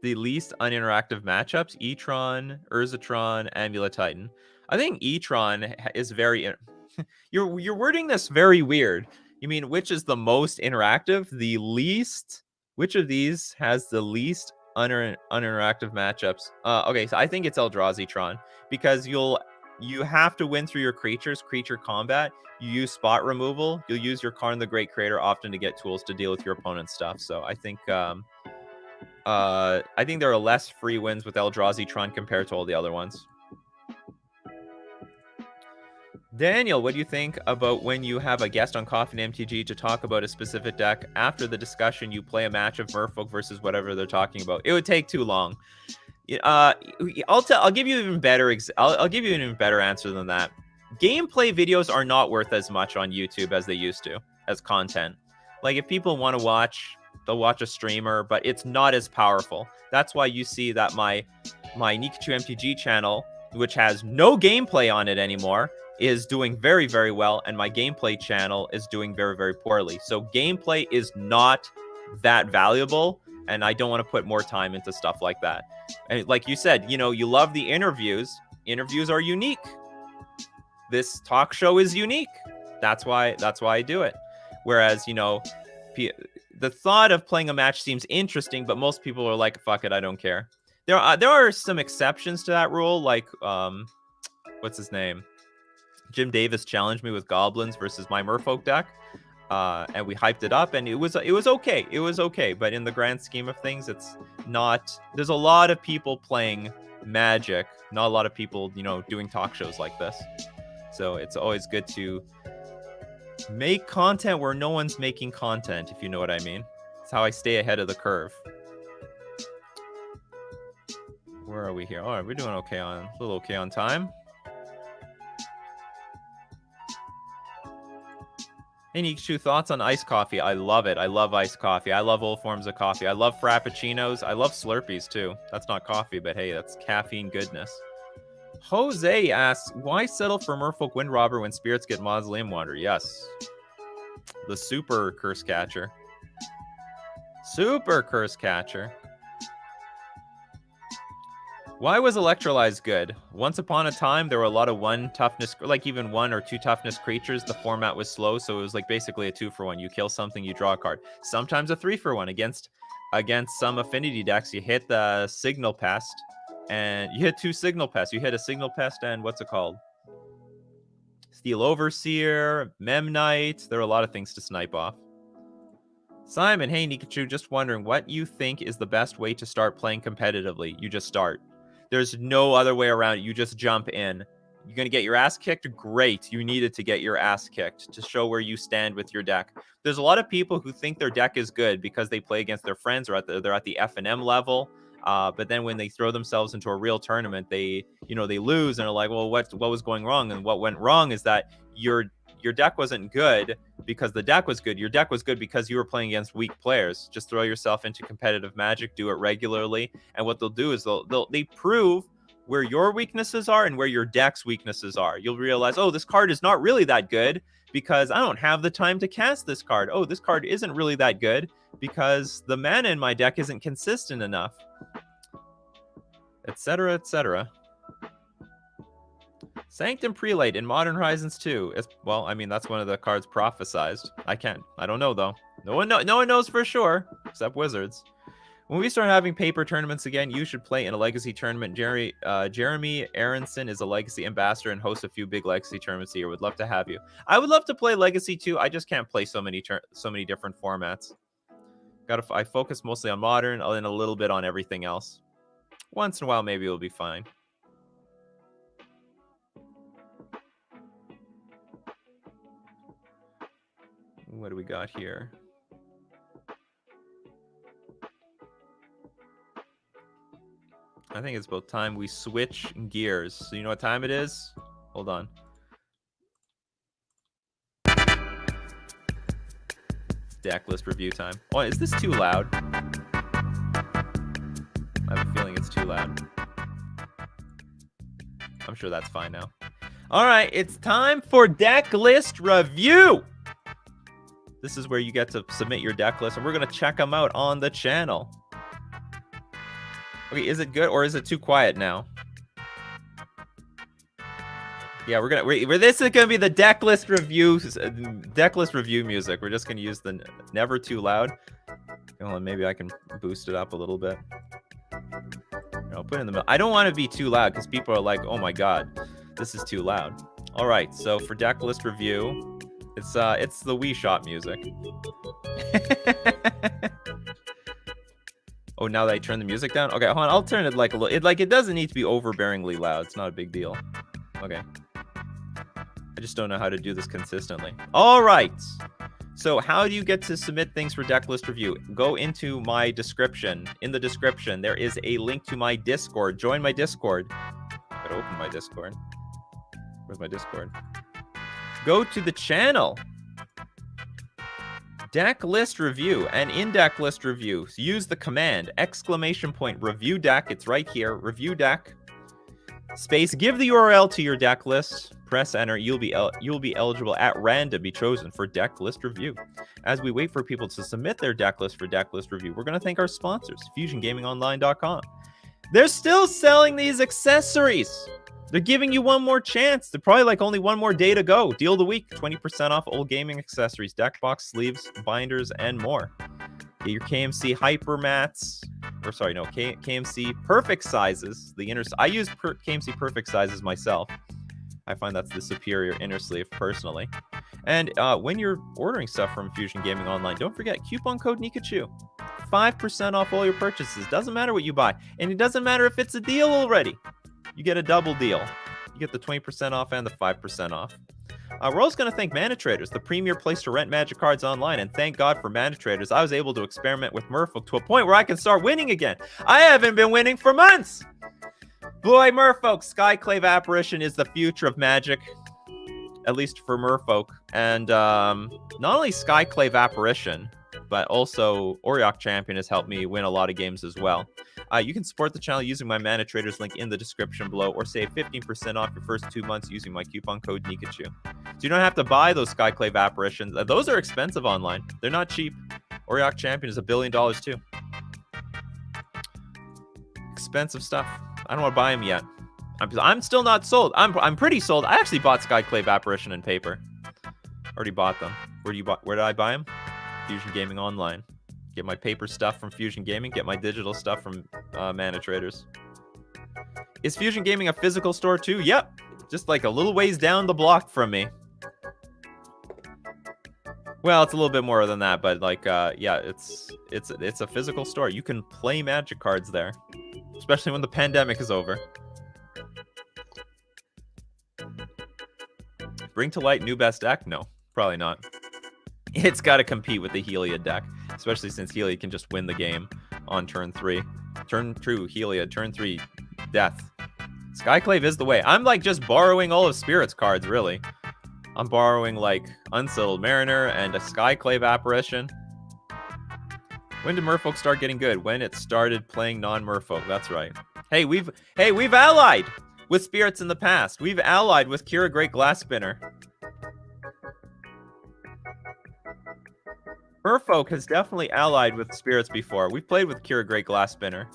least uninteractive matchups? Etron, Urzatron, Amulet Titan. I think Etron is very... You're wording this very weird. You mean which is the most interactive? The least? Which of these has the least uninteractive matchups? Okay, so I think it's Eldrazi-tron, because you have to win through your creature combat. You use spot removal. You'll use your Karn the Great Creator often to get tools to deal with your opponent's stuff. So I think there are less free wins with Eldrazi-tron compared to all the other ones. Daniel, what do you think about when you have a guest on Coffee and MTG to talk about a specific deck? After the discussion, you play a match of Merfolk versus whatever they're talking about. It would take too long. I'll give you even better. I'll give you an even better answer than that. Gameplay videos are not worth as much on YouTube as they used to as content. Like, if people want to watch, they'll watch a streamer, but it's not as powerful. That's why you see that my Nikachu MTG channel, which has no gameplay on it anymore, is doing very, very well, and my gameplay channel is doing very, very poorly. So gameplay is not that valuable, and I don't want to put more time into stuff like that. And like you said, you love the interviews. Interviews are unique. This talk show is unique. That's why I do it. Whereas, the thought of playing a match seems interesting, but most people are like, fuck it, I don't care. There are some exceptions to that rule, like what's his name? Jim Davis challenged me with Goblins versus my Merfolk deck, and we hyped it up, and it was okay. It was okay, but in the grand scheme of things, it's not. There's a lot of people playing Magic, not a lot of people, doing talk shows like this. So it's always good to make content where no one's making content, if you know what I mean. It's how I stay ahead of the curve. Where are we here? All right, we're doing okay a little okay on time. Any thoughts on iced coffee? I love it. I love iced coffee. I love all forms of coffee. I love frappuccinos. I love Slurpees too. That's not coffee, but hey, that's caffeine goodness. Jose asks, why settle for Merfolk Wind Robber when spirits get Mausoleum Wander? Yes. The super curse catcher. Super curse catcher. Why was Electrolyze good? Once upon a time, there were a lot of one toughness, like even 1 or 2 toughness creatures. The format was slow, so it was like basically a 2-for-1. You kill something, you draw a card. Sometimes a 3-for-1 against against some affinity decks, you hit the Signal Pest, and you hit 2 Signal Pests. You hit a Signal Pest and what's it called? Steel Overseer, Memnite. There are a lot of things to snipe off. Simon, hey Nikachu, just wondering what you think is the best way to start playing competitively. You just start. There's no other way around it. You just jump in. You're going to get your ass kicked? Great. You needed to get your ass kicked to show where you stand with your deck. There's a lot of people who think their deck is good because they play against their friends or they're at the F&M level. But then when they throw themselves into a real tournament, they lose and are like, well, what was going wrong? And what went wrong is that your deck wasn't good because the deck was good. Your deck was good because you were playing against weak players. Just throw yourself into competitive Magic, do it regularly, and what they'll do is they prove where your weaknesses are and where your deck's weaknesses are. You'll realize, oh, this card is not really that good because I don't have the time to cast this card. Oh, this card isn't really that good because the mana in my deck isn't consistent enough, etc., etc. Sanctum Prelate in Modern Horizons 2. Well, I mean, that's one of the cards prophesized. I don't know, though. No one knows for sure, except Wizards. When we start having paper tournaments again, you should play in a Legacy tournament. Jeremy Aronson is a Legacy ambassador and hosts a few big Legacy tournaments a year. Would love to have you. I would love to play Legacy too. I just can't play so many different formats. I focus mostly on Modern and a little bit on everything else. Once in a while, maybe it'll be fine. What do we got here? I think it's about time we switch gears. So you know what time it is? Hold on. It's deck list review time. Oh, is this too loud? I have a feeling it's too loud. I'm sure that's fine now. All right, it's time for deck list review. This is where you get to submit your deck list, and we're going to check them out on the channel. Okay, is it good or is it too quiet now? Yeah, this is gonna be the deck list review music. We're just gonna use the never too loud. Well, maybe I can boost it up a little bit. I'll put it in the middle. I don't want to be too loud because people are like, oh my god, this is too loud. All right, so for deck list review, it's the Wii Shop music. Oh, now that I turn the music down? Okay, hold on. I'll turn it like a little. It doesn't need to be overbearingly loud. It's not a big deal. Okay. I just don't know how to do this consistently. All right. So how do you get to submit things for deck list review? Go into my description. In the description, there is a link to my Discord. Join my Discord. I gotta open my Discord. Where's my Discord? Go to the channel. Deck list review, and in deck list review, use the command !review deck. It's right here. Review deck. Space. Give the URL to your deck list. Press enter. You'll be eligible at random. Be chosen for deck list review. As we wait for people to submit their deck list for deck list review, we're going to thank our sponsors, FusionGamingOnline.com. They're still selling these accessories. They're giving you one more chance. They're probably like only one more day to go. Deal of the week, 20% off old gaming accessories, deck box, sleeves, binders, and more. Get your KMC Hyper Mats, or sorry, no, KMC Perfect Sizes. I use KMC Perfect Sizes myself. I find that's the superior inner sleeve personally. And when you're ordering stuff from Fusion Gaming Online, don't forget coupon code Nikachu. 5% off all your purchases. Doesn't matter what you buy. And it doesn't matter if it's a deal already. You get a double deal. You get the 20% off and the 5% off. We're also going to thank Mana Traders, the premier place to rent Magic cards online. And thank God for Mana Traders. I was able to experiment with Merfolk to a point where I can start winning again. I haven't been winning for months. Boy, Merfolk, Skyclave Apparition is the future of Magic. At least for Merfolk. And not only Skyclave Apparition, but also Auriok Champion has helped me win a lot of games as well. You can support the channel using my Mana Traders link in the description below, or save 15% off your first 2 months using my coupon code Nikachu. So you don't have to buy those Skyclave Apparitions. Those are expensive online. They're not cheap. Auriok Champion is $1 billion too. Expensive stuff. I don't want to buy them yet. I'm still not sold. I'm pretty sold. I actually bought Skyclave Apparition in paper. Already bought them. Where did I buy them? Fusion Gaming Online. Get my paper stuff from Fusion Gaming. Get my digital stuff from Mana Traders. Is Fusion Gaming a physical store too? Yep. Just like a little ways down the block from me. Well, it's a little bit more than that, but like, yeah, it's a physical store. You can play Magic cards there, especially when the pandemic is over. Bring to light new best deck? No, probably not. It's got to compete with the Heliod deck, especially since Heliod can just win the game on turn 3. Turn 2, Heliod. Turn 3, Death. Skyclave is the way. I'm like just borrowing all of Spirit's cards, really. I'm borrowing like Unsettled Mariner and a Skyclave Apparition. When did Merfolk start getting good? When it started playing non-Merfolk. That's right. Hey, we've allied with Spirits in the past. We've allied with Kira Great Glass Spinner. Merfolk has definitely allied with Spirits before. We've played with Kira Great Glass Spinner.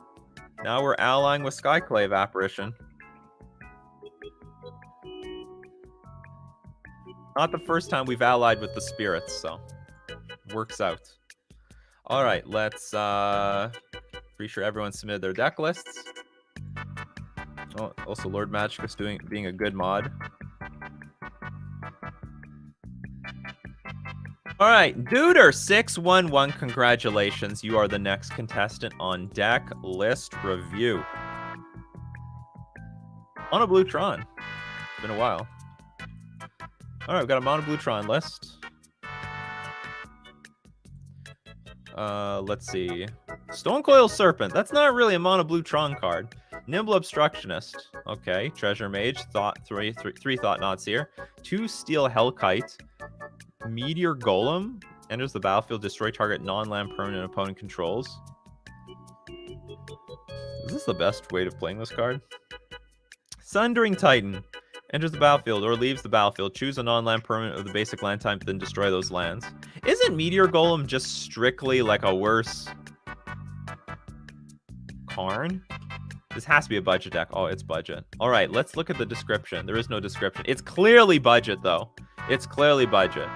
Now we're allying with Skyclave Apparition. Not the first time we've allied with the Spirits, so works out. All right, let's pretty sure everyone submitted their deck lists. Oh, also Lord Magicus being a good mod. All right, Duder611, congratulations. You are the next contestant on Deck List Review. Mono Blue Tron. It's been a while. All right, we've got a Mono Blue Tron list. Let's see. Stonecoil Serpent. That's not really a Mono Blue Tron card. Nimble Obstructionist. Okay. Treasure Mage. Three Thought-Knots here. 2 Steel Hellkite. Meteor Golem. Enters the battlefield. Destroy target non-land permanent opponent controls. Is this the best way of playing this card? Sundering Titan. Enters the battlefield or leaves the battlefield. Choose a non-land permanent of the basic land type, then destroy those lands. Isn't Meteor Golem just strictly like a worse Karn? This has to be a budget deck. Oh, it's budget. All right, let's look at the description. There is no description. It's clearly budget, though. It's clearly budget.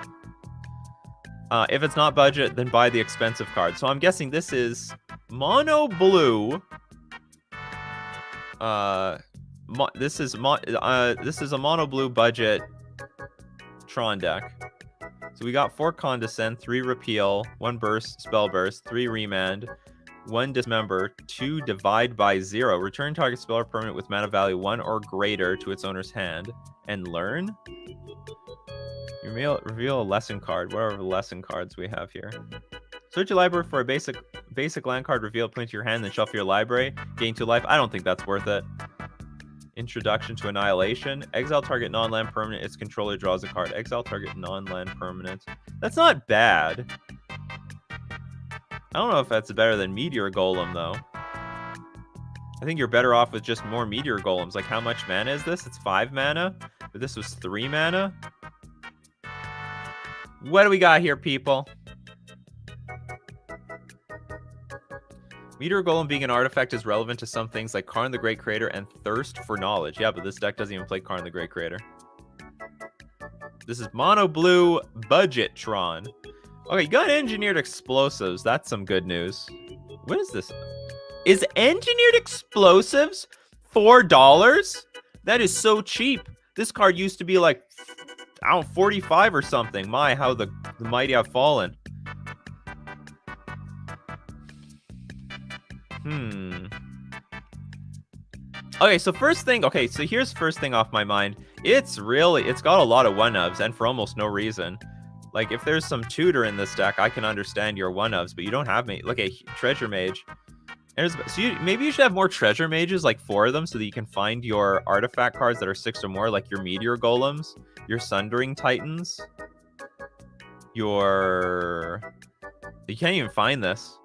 If it's not budget, then buy the expensive card. So I'm guessing this is mono blue. This is a mono blue budget Tron deck. So we got 4 Condescend, 3 Repeal, 1 Burst, Spell Burst, 3 Remand, 1 Dismember, 2 Divide by 0. Return target spell or permanent with mana value 1 or greater to its owner's hand. And learn? You reveal a lesson card. What are the lesson cards we have here? Search your library for a basic land card, reveal it, put it into your hand, then shuffle your library. Gain 2 life. I don't think that's worth it. Introduction to Annihilation. Exile target non-land permanent. Its controller draws a card. Exile target non-land permanent. That's not bad. I don't know if that's better than Meteor Golem, though. I think you're better off with just more Meteor Golems. Like, how much mana is this? It's 5 mana, but this was 3 mana. What do we got here, people? Meteor Golem being an artifact is relevant to some things like Karn the Great Creator and Thirst for Knowledge. Yeah, but this deck doesn't even play Karn the Great Creator. This is Mono Blue Budget Tron. Okay, you got Engineered Explosives. That's some good news. What is this? Is Engineered Explosives $4? That is so cheap. This card used to be like, I don't know, 45 or something. My, how the mighty have fallen. Okay, so here's first thing off my mind. It's got a lot of 1-ofs, and for almost no reason. Like, if there's some tutor in this deck, I can understand your 1-ofs, but you don't have me. Look at Treasure Mage. Maybe you should have more Treasure Mages, like 4 of them, so that you can find your artifact cards that are 6 or more, like your Meteor Golems, your Sundering Titans, You can't even find this.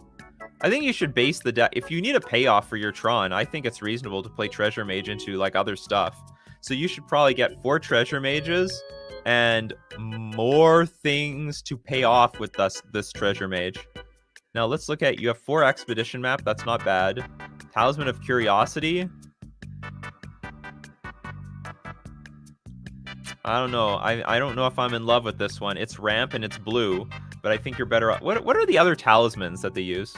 I think you should base the deck. If you need a payoff for your Tron, I think it's reasonable to play Treasure Mage into like other stuff. So you should probably get 4 Treasure Mages and more things to pay off with this Treasure Mage. Now let's look at, you have 4 Expedition Map. That's not bad. Talisman of Curiosity. I don't know. I don't know if I'm in love with this one. It's ramp and it's blue. but I think you're better off. What are the other talismans that they use?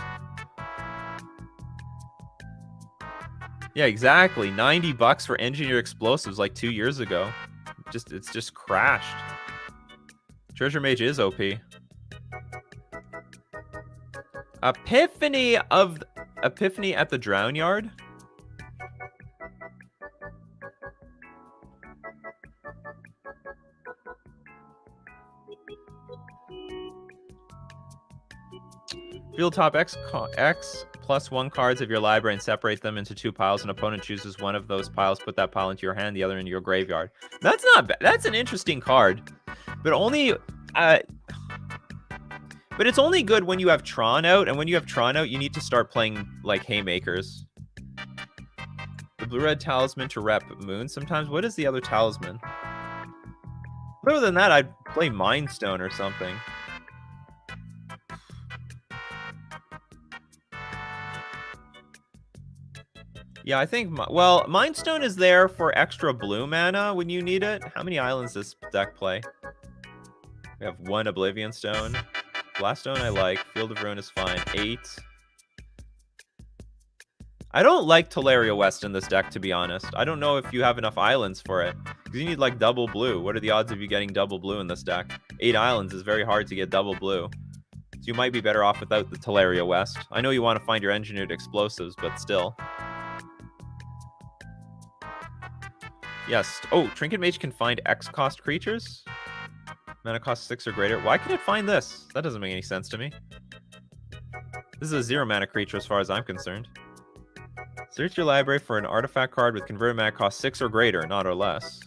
Yeah, exactly. $90 for engineered explosives like 2 years ago. It's just crashed. Treasure Mage is OP. Epiphany at the Drown Yard. Field top X plus 1 cards of your library and separate them into 2 piles. An opponent chooses one of those piles, put that pile into your hand, the other into your graveyard. That's not bad. That's an interesting card, but only but it's only good when you have Tron out, and when you have Tron out, you need to start playing like Haymakers. The blue-red talisman to rep Moon sometimes. What is the other talisman? Other than that, I'd play Mind Stone or something. Yeah, I think, well, Mind Stone is there for extra blue mana when you need it. How many islands does deck play? We have 1 Oblivion Stone. Blast Stone I like. Field of Ruin is fine. 8. I don't like Teleria West in this deck, to be honest. I don't know if you have enough islands for it. Because you need, like, double blue. What are the odds of you getting double blue in this deck? 8 islands is very hard to get double blue. So you might be better off without the Teleria West. I know you want to find your engineered explosives, but still. Yes. Oh, Trinket Mage can find X cost creatures? Mana cost 6 or greater. Why can it find this? That doesn't make any sense to me. This is a 0 mana creature as far as I'm concerned. Search your library for an artifact card with converted mana cost 6 or greater, not or less.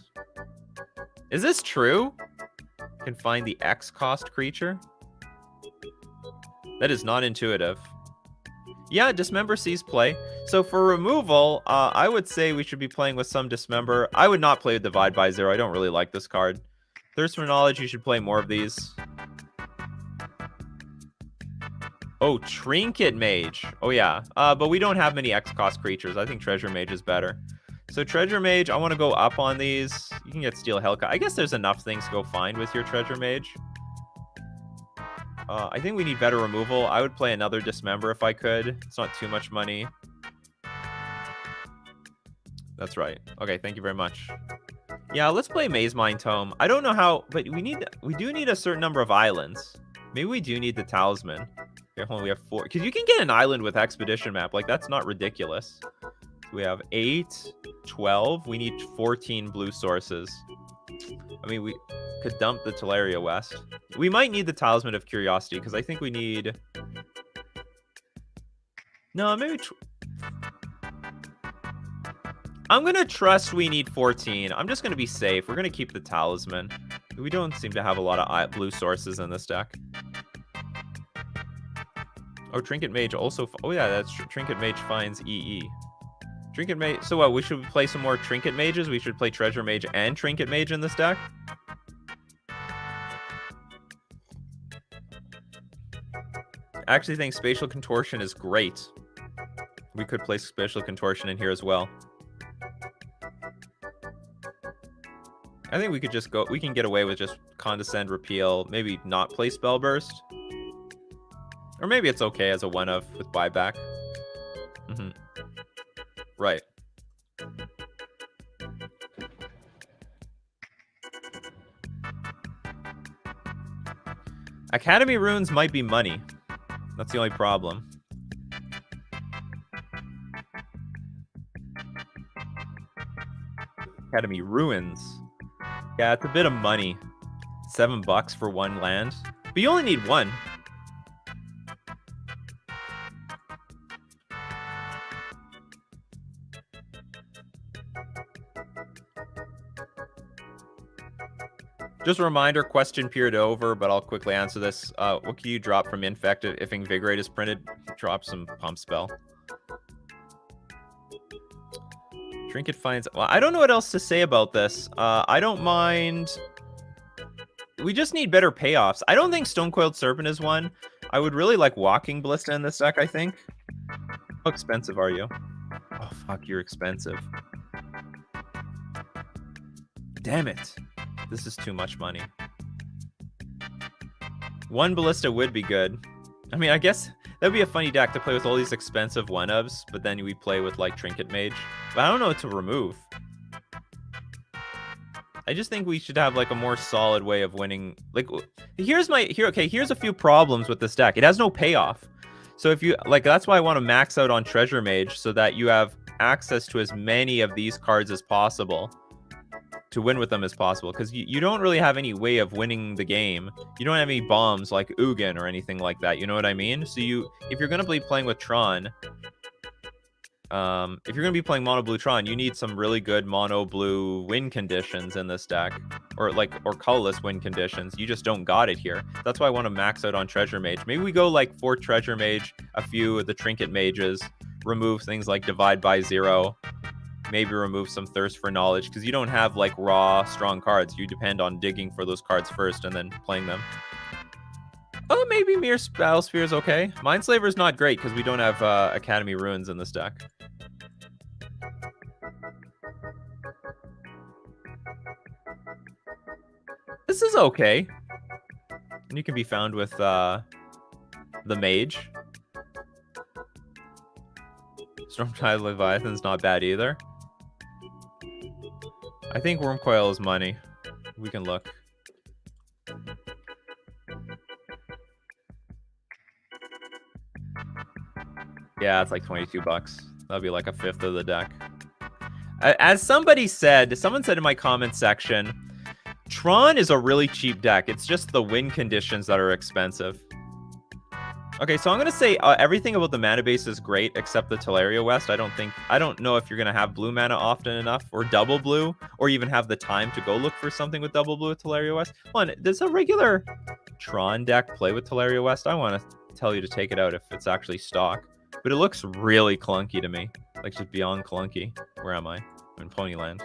Is this true? Can find the X cost creature? That is not intuitive. Yeah, Dismember sees play. So for removal, I would say we should be playing with some Dismember. I would not play with Divide by Zero. I don't really like this card. Thirst for Knowledge, you should play more of these. Oh, Trinket Mage. Oh, yeah. But we don't have many X-cost creatures. I think Treasure Mage is better. So Treasure Mage, I want to go up on these. You can get Steel Hellcat. I guess there's enough things to go find with your Treasure Mage. I think we need better removal. I would play another Dismember if I could. It's not too much money. That's right. Okay, thank you very much. Yeah, let's play Maze Mine Tome. I don't know how, but we do need a certain number of islands. Maybe we do need the Talisman. Okay, hold on, we have 4. Because you can get an island with Expedition Map. Like, that's not ridiculous. So we have 8, 12. We need 14 blue sources. I mean, we could dump the Teleria West. We might need the Talisman of Curiosity, because I think we need... No, maybe... I'm going to trust we need 14. I'm just going to be safe. We're going to keep the Talisman. We don't seem to have a lot of blue sources in this deck. Oh, Trinket Mage also... Oh, yeah, that's true. Trinket Mage finds EE. Trinket Mage... So what, we should play some more Trinket Mages? We should play Treasure Mage and Trinket Mage in this deck? I actually think Spatial Contortion is great. We could play Spatial Contortion in here as well. I think we could just go... We can get away with just Condescend, Repeal, maybe not play Spellburst. Or maybe it's okay as a one-of with buyback. Mm-hmm. Right. Academy Runes might be money. That's the only problem. Academy Ruins. Yeah, it's a bit of money. $7 for 1 land. But you only need 1. Just a reminder, question period over, but I'll quickly answer this. What can you drop from Infect if Invigorate is printed? Drop some Pump Spell. Trinket finds... Well, I don't know what else to say about this. I don't mind... We just need better payoffs. I don't think Stonecoiled Serpent is one. I would really like Walking Ballista in this deck, I think. How expensive are you? Oh, fuck, you're expensive. Damn it. This is too much money. One Ballista would be good. I mean, I guess that'd be a funny deck to play with all these expensive 1-ofs, but then we play with like Trinket Mage. But I don't know what to remove. I just think we should have like a more solid way of winning. Like, here's a few problems with this deck. It has no payoff. So if you like, that's why I want to max out on Treasure Mage so that you have access to as many of these cards as possible to win with them as possible, because you don't really have any way of winning the game. You don't have any bombs like Ugin or anything like that. You know what I mean? So if you're going to be playing with Tron, if you're going to be playing mono blue Tron, you need some really good mono blue win conditions in this deck, or colorless win conditions. You just don't got it here. That's why I want to max out on Treasure Mage. Maybe we go like 4 Treasure Mage, a few of the Trinket Mages, remove things like Divide by Zero, maybe remove some Thirst for Knowledge, because you don't have like raw strong cards. You depend on digging for those cards first and then playing them. Oh, maybe Mere Battlesphere is okay. Mindslaver is not great because we don't have Academy Ruins in this deck. This is okay. And you can be found with the Mage. Stormtide Leviathan's not bad either. I think Wormcoil is money. We can look. Yeah, it's like 22 bucks. That'll be like a fifth of the deck. As someone said in my comment section, Tron is a really cheap deck. It's just the win conditions that are expensive. Okay, so I'm gonna say everything about the mana base is great except the Teleria West. I don't know if you're gonna have blue mana often enough, or double blue, or even have the time to go look for something with double blue with Teleria West. Hold on, does a regular Tron deck play with Teleria West? I want to tell you to take it out if it's actually stock, but it looks really clunky to me, like just beyond clunky. Where am I? I'm in Ponyland.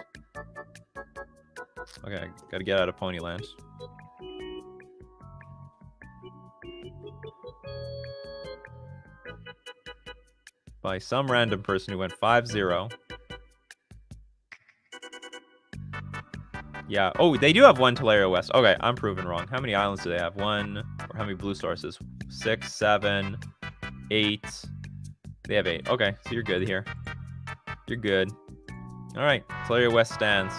Okay, I gotta get out of Ponyland. By some random person who went 5-0. Yeah. Oh, they do have one Teleria West. Okay, I'm proven wrong. How many islands do they have? 1, or how many blue sources? 6, 7, 8. They have 8. Okay, so you're good here. You're good. All right, Teleria West stands.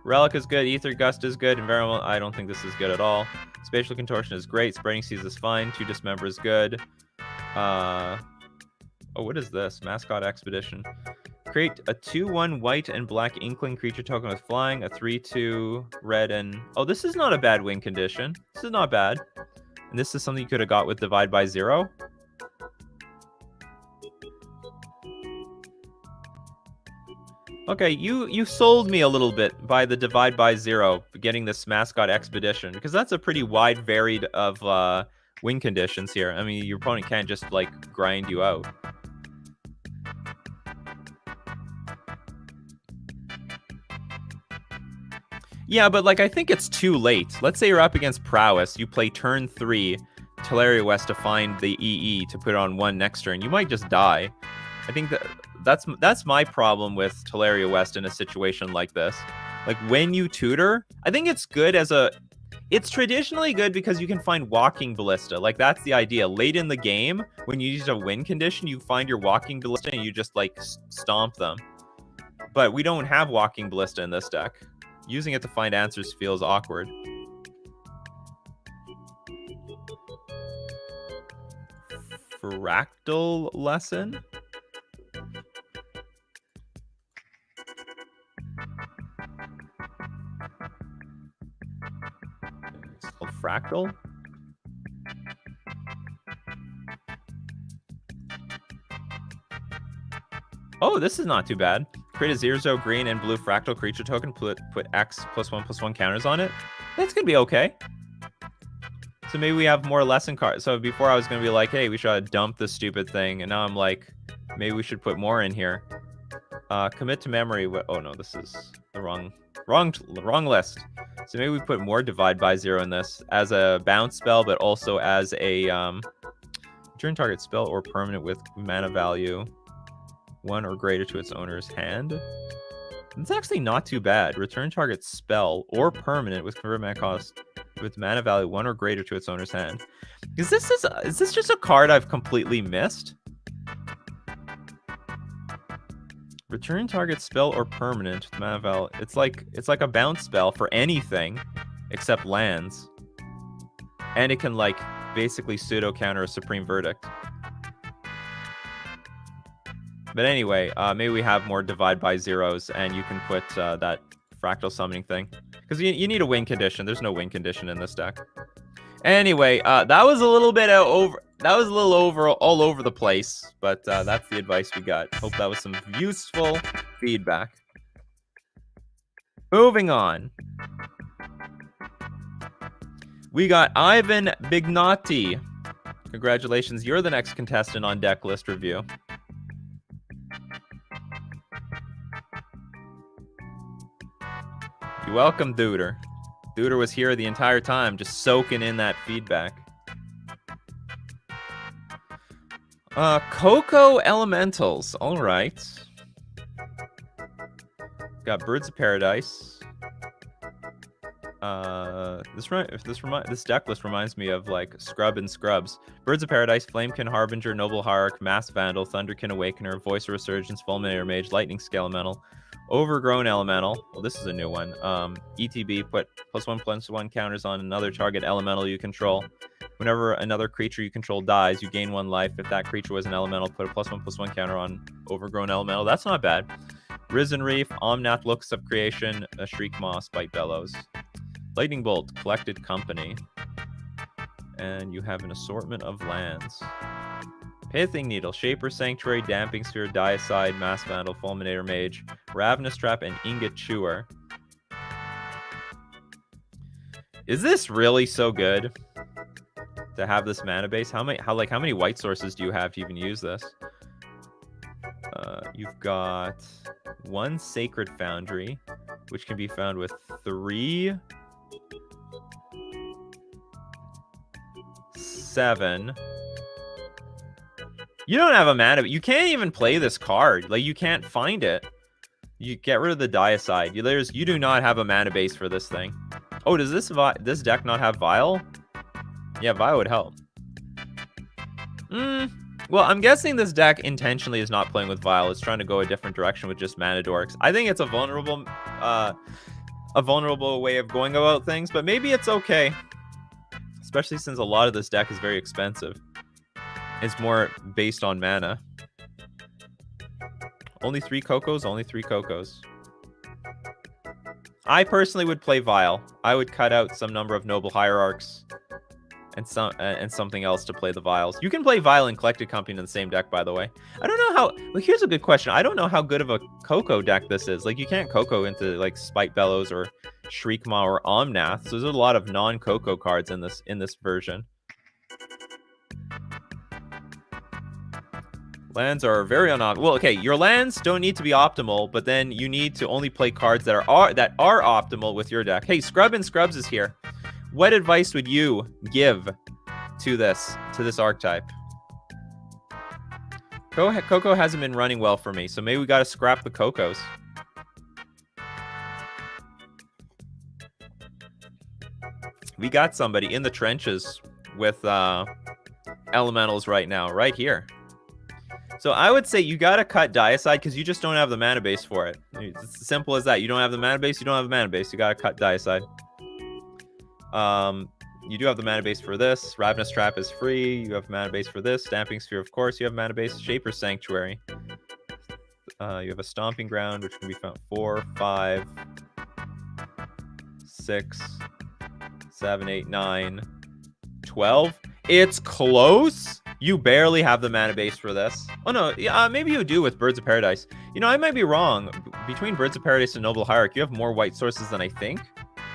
Relic is good. Ether Gust is good. Environmental, I don't think this is good at all. Spatial Contortion is great. Spreading Seas is fine. 2 Dismember is good. Oh, what is this? Mascot Expedition. Create a 2/1 white and black Inkling creature token with flying, a 3/2 red and... Oh, this is not a bad win condition. This is not bad. And this is something you could have got with Divide by Zero. Okay, you sold me a little bit by the Divide by Zero, getting this Mascot Expedition, because that's a pretty wide varied of win conditions here. I mean, your opponent can't just, like, grind you out. Yeah, but, like, I think it's too late. Let's say you're up against Prowess. You play turn 3, Teleria West to find the EE to put on 1 next turn. You might just die. I think that's my problem with Teleria West in a situation like this. Like, when you tutor, I think it's good as a... It's traditionally good because you can find Walking Ballista. Like, that's the idea. Late in the game, when you use a win condition, you find your Walking Ballista and you just, like, stomp them. But we don't have Walking Ballista in this deck. Using it to find answers feels awkward. Fractal Lesson? It's called Fractal? Oh, this is not too bad. Create a 0/0 green and blue fractal creature token, put X +1/+1 counters on it. That's gonna be okay. So maybe we have more lesson cards. So before I was gonna be like, hey, we should dump this stupid thing, and now I'm like, maybe we should put more in here. Commit to memory. Oh no, this is the wrong list. So maybe we put more Divide by Zero in this as a bounce spell, but also as a return target spell or permanent with mana value 1 or greater to its owner's hand. It's actually not too bad. Return target spell or permanent with convert mana cost with mana value 1 or greater to its owner's hand. Is this just a card I've completely missed? Return target spell or permanent with mana value. It's like a bounce spell for anything except lands. And it can like basically pseudo counter a Supreme Verdict. But anyway, maybe we have more divide by zeros and you can put that fractal summoning thing. Because you need a win condition. There's no win condition in this deck. Anyway, that was a little bit all over the place, but that's the advice we got. Hope that was some useful feedback. Moving on. We got Ivan Bignati. Congratulations, you're the next contestant on Decklist Review. You're welcome, Duder. Duder was here the entire time, just soaking in that feedback. Coco Elementals. All right. Got Birds of Paradise. This deck list reminds me of like Scrub and Scrubs. Birds of Paradise, Flamekin, Harbinger, Noble Hierarch, Mass Vandal, Thunderkin Awakener, Voice of Resurgence, Fulminator Mage, Lightning Scale Elemental, Overgrown Elemental. Well, this is a new one. ETB, put +1/+1 counters on another target elemental you control. Whenever another creature you control dies, you gain 1 life. If that creature was an elemental, put a +1/+1 counter on Overgrown Elemental. That's not bad. Risen Reef, Omnath, Looks of Creation, a Shriek Maw, Spite Bellows. Lightning Bolt, Collected Company. And you have an assortment of lands. Pithing Needle, Shaper Sanctuary, Damping Sphere, Diacide, Mass Vandal, Fulminator Mage, Ravenous Trap, and Ingot Chewer. Is this really so good to have this mana base? How many white sources do you have to even use this? You've got 1 Sacred Foundry, which can be found with 3, 7. You don't have a mana. You can't even play this card. Like, you can't find it. You get rid of the Diacide. You do not have a mana base for this thing. Oh, does this deck not have Vial? Yeah, Vial would help. Well, I'm guessing this deck intentionally is not playing with Vial. It's trying to go a different direction with just mana dorks. I think it's a vulnerable way of going about things, but maybe it's okay. Especially since a lot of this deck is very expensive. It's more based on mana. Only 3 Cocos, only 3 Cocos. I personally would play Vial. I would cut out some number of Noble Hierarchs and something else to play the Vials. You can play Vial and Collected Company in the same deck, by the way. I don't know how... Well, here's a good question. I don't know how good of a Coco deck this is. Like, you can't Coco into, like, Spite Bellows or Shriek Maw or Omnath. So there's a lot of non-Coco cards in this version. Lands are very unoptimal. Well, okay, your lands don't need to be optimal, but then you need to only play cards that are optimal with your deck. Hey, Scrub and Scrubs is here. What advice would you give to this archetype? Coco hasn't been running well for me, so maybe we got to scrap the Cocos. We got somebody in the trenches with elementals right now, right here. So I would say you got to cut Diacide because you just don't have the mana base for it. It's as simple as that. You don't have the mana base, you don't have the mana base. You got to cut Diacide. You do have the mana base for this. Ravenous Trap is free. You have mana base for this. Stamping Sphere, of course. You have mana base. Shaper Sanctuary. You have a Stomping Ground, which can be found 4, 5, 6, 7, 8, 9, 12. It's close. You barely have the mana base for this. Oh, no. Yeah, maybe you do with Birds of Paradise. You know, I might be wrong. Between Birds of Paradise and Noble Hierarch, you have more white sources than I think.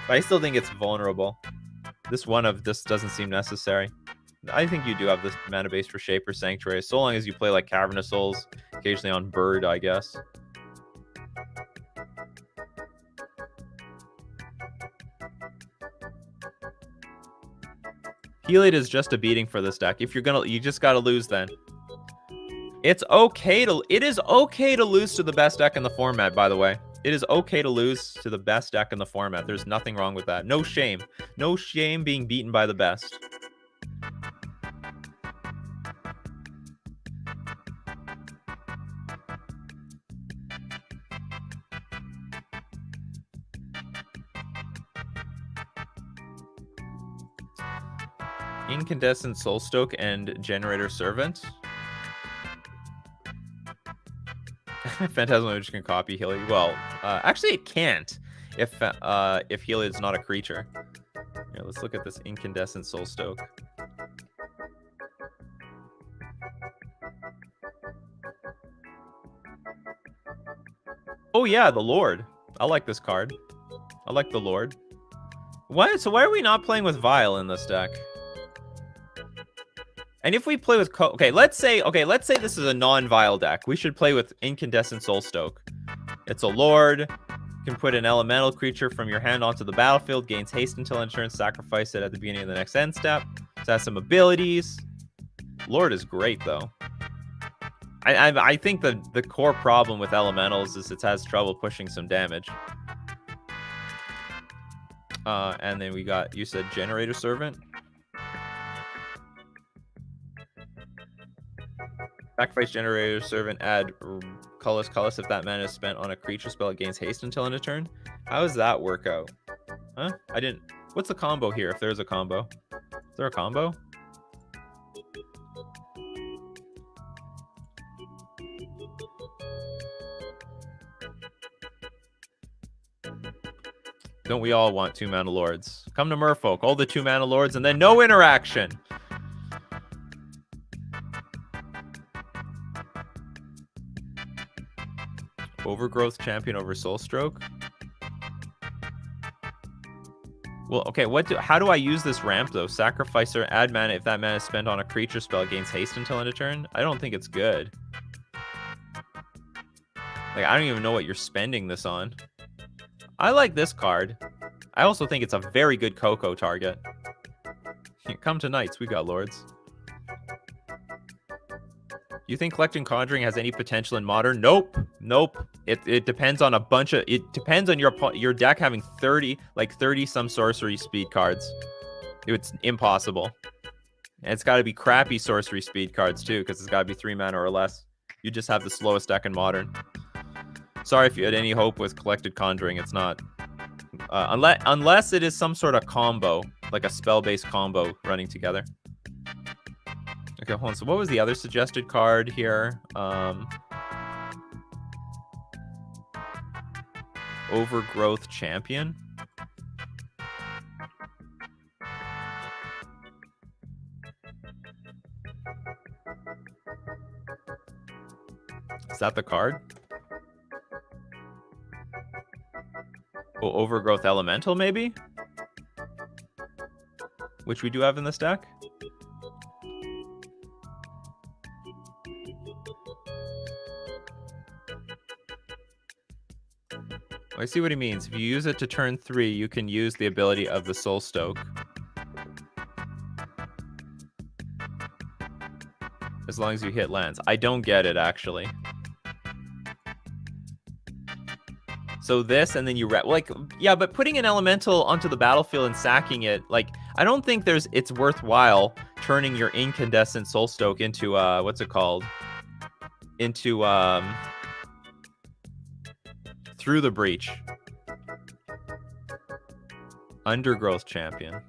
But I still think it's vulnerable. This doesn't seem necessary. I think you do have this mana base for Shaper Sanctuary, so long as you play like Cavernous Souls, occasionally on Bird, I guess. Helate is just a beating for this deck. If you just gotta lose then. It is okay to lose to the best deck in the format, by the way. It is okay to lose to the best deck in the format. There's nothing wrong with that. No shame. No shame being beaten by the best. Incandescent Soulstoke and Generator Servant. Phantasmal Image can copy Healy. Well, actually it can't if Healy is not a creature. Here, let's look at this Incandescent Soulstoke. Oh yeah, the Lord. I like this card. I like the Lord. What? So why are we not playing with Vile in this deck? And if we play with let's say this is a non-Vile deck. We should play with Incandescent Soulstoke. It's a Lord. You can put an elemental creature from your hand onto the battlefield, gains haste until end turn, sacrifice it at the beginning of the next end step. It has some abilities. Lord is great though. I think the core problem with elementals is it has trouble pushing some damage. And then we got, you said Generator Servant. Sacrifice Generator Servant, add colorless if that mana is spent on a creature spell, it gains haste until end of turn. How does that work out? Huh? I didn't. What's the combo here if there's a combo? Is there a combo? Don't we all want 2-mana lords? Come to Merfolk, all the 2-mana lords, and then no interaction. Overgrowth Champion over Soulstroke. Well, okay, how do I use this ramp though? Sacrifice or add mana if that mana is spent on a creature spell, it gains haste until end of turn. I don't think it's good. Like, I don't even know what you're spending this on. I like this card. I also think it's a very good Coco target. Come to Knights, we got Lords. You think collecting Conjuring has any potential in Modern? Nope. Nope. It depends on a bunch of... It depends on your deck having 30 some sorcery speed cards. It's impossible. And it's got to be crappy sorcery speed cards too, because it's got to be 3 mana or less. You just have the slowest deck in Modern. Sorry if you had any hope with collected Conjuring. It's not. Unless it is some sort of combo, like a spell-based combo running together. Okay, hold on. So what was the other suggested card here? Overgrowth Champion. Is that the card? Oh, Overgrowth Elemental, maybe? Which we do have in this deck. I see what he means. If you use it to turn 3, you can use the ability of the Soulstoke. As long as you hit lands. I don't get it, actually. So this, and then you yeah, but putting an elemental onto the battlefield and sacking it, like, I don't think it's worthwhile turning your Incandescent Soulstoke into what's it called? Into Through the Breach. Undergrowth Champion.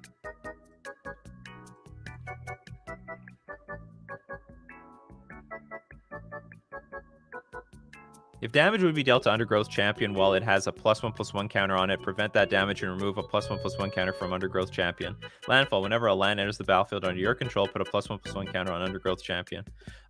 If damage would be dealt to Undergrowth Champion while it has a +1/+1 counter on it, prevent that damage and remove a +1/+1 counter from Undergrowth Champion. Landfall. Whenever a land enters the battlefield under your control, put a +1/+1 counter on Undergrowth Champion.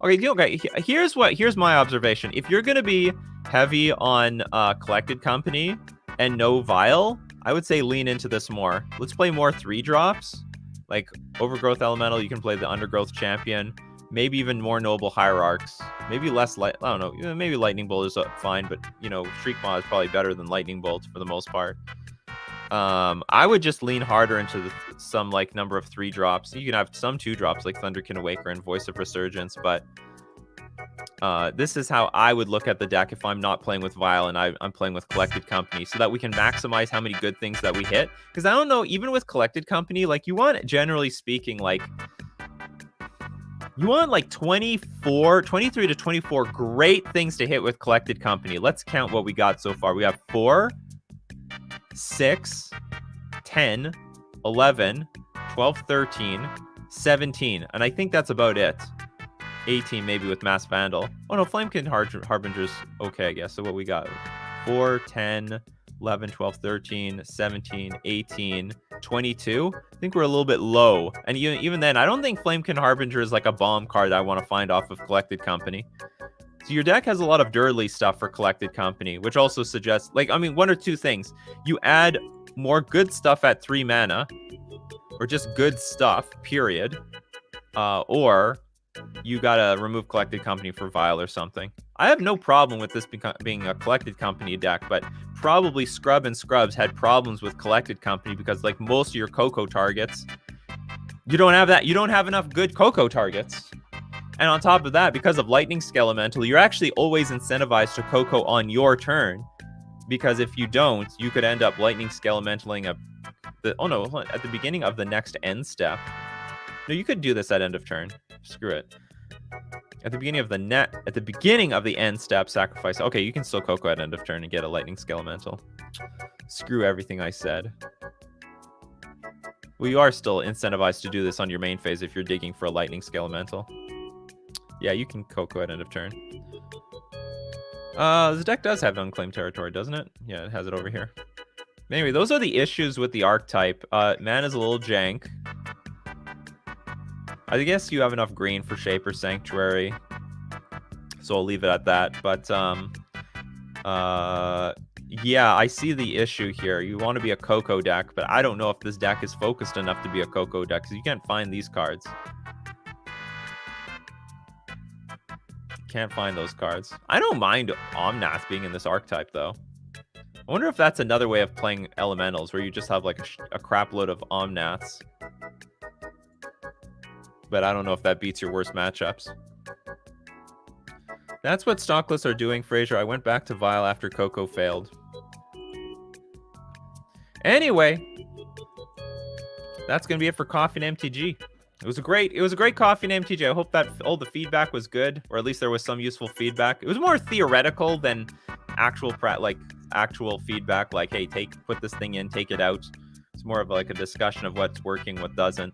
Okay, here's my observation. If you're gonna be heavy on Collected Company and no Vile, I would say lean into this more. Let's play more 3-drops. Like Overgrowth Elemental, you can play the Undergrowth Champion. Maybe even more Noble Hierarchs. Maybe less I don't know. Maybe Lightning Bolt is fine, but Shriek Maw is probably better than Lightning Bolt for the most part. I would just lean harder into some number of 3-drops. You can have some 2-drops like Thunderkin Awaker and Voice of Resurgence, but This is how I would look at the deck if I'm not playing with Vile and I'm playing with Collected Company, so that we can maximize how many good things that we hit. Because I don't know, even with Collected Company, like you want, generally speaking, like you want like 23 to 24 great things to hit with Collected Company. Let's count what we got so far. We have 4, 6, 10, 11, 12, 13, 17. And I think that's about it. 18 maybe with Mass Vandal. Oh no, Flamekin Harbinger's okay, I guess. So what we got? 4, 10, 11, 12, 13, 17, 18, 22. I think we're a little bit low. And even then, I don't think Flamekin Harbinger is like a bomb card that I want to find off of Collected Company. So your deck has a lot of Durley stuff for Collected Company, which also suggests, like, I mean, one or two things. You add more good stuff at 3 mana, or just good stuff, period. Or you gotta remove Collected Company for Vile or something. I have no problem with this being a Collected Company deck, but probably Scrub and Scrubs had problems with Collected Company because, like most of your Coco targets, you don't have that. You don't have enough good Coco targets. And on top of that, because of Lightning Skelemental, you're actually always incentivized to Coco on your turn, because if you don't, you could end up Lightning Skelementaling at the beginning of the next end step. No, you could do this at end of turn. Screw it. At the beginning of the end step, sacrifice. Okay, you can still Coco at end of turn and get a Lightning Skelemental. Screw everything I said. Well, you are still incentivized to do this on your main phase if you're digging for a Lightning Skelemental. Yeah, you can Coco at end of turn. This deck does have Unclaimed Territory, doesn't it? Yeah, it has it over here. Anyway, those are the issues with the archetype. Mana's a little jank. I guess you have enough green for Shaper Sanctuary, so I'll leave it at that. But yeah, I see the issue here. You want to be a Coco deck, but I don't know if this deck is focused enough to be a Coco deck, because you can't find these cards. Can't find those cards. I don't mind Omnath being in this archetype, though. I wonder if that's another way of playing Elementals, where you just have like a crap load of Omnaths. But I don't know if that beats your worst matchups. That's what Stockless are doing, Fraser. I went back to Vile after Coco failed. Anyway, that's gonna be it for Coffee and MTG. It was a great Coffee and MTG. I hope that all the feedback was good, or at least there was some useful feedback. It was more theoretical than actual feedback. Like, hey, put this thing in, take it out. It's more of like a discussion of what's working, what doesn't.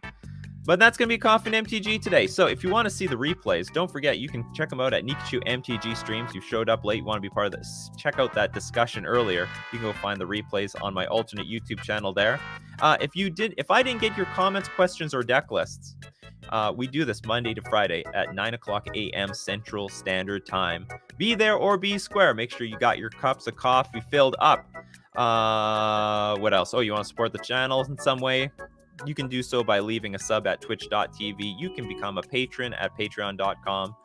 But that's going to be Coffee and MTG today. So if you want to see the replays, don't forget, you can check them out at Nikachu MTG streams. You showed up late, want to be part of this, check out that discussion earlier. You can go find the replays on my alternate YouTube channel there. If I didn't get your comments, questions, or deck lists, we do this Monday to Friday at 9:00 a.m. Central Standard Time. Be there or be square. Make sure you got your cups of coffee filled up. What else? Oh, you want to support the channel in some way? You can do so by leaving a sub at twitch.tv. You can become a patron at patreon.com,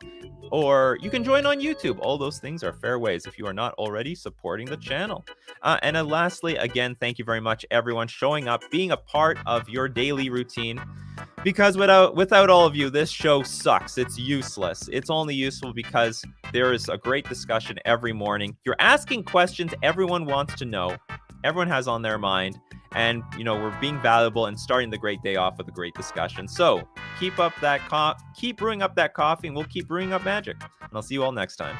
or you can join on YouTube. All those things are fair ways if you are not already supporting the channel. And then lastly, again, thank you very much, everyone, showing up, being a part of your daily routine. Because without all of you, this show sucks. It's useless. It's only useful because there is a great discussion every morning. You're asking questions everyone wants to know, everyone has on their mind. And, you know, we're being valuable and starting the great day off with a great discussion. So keep brewing up that coffee, and we'll keep brewing up magic. And I'll see you all next time.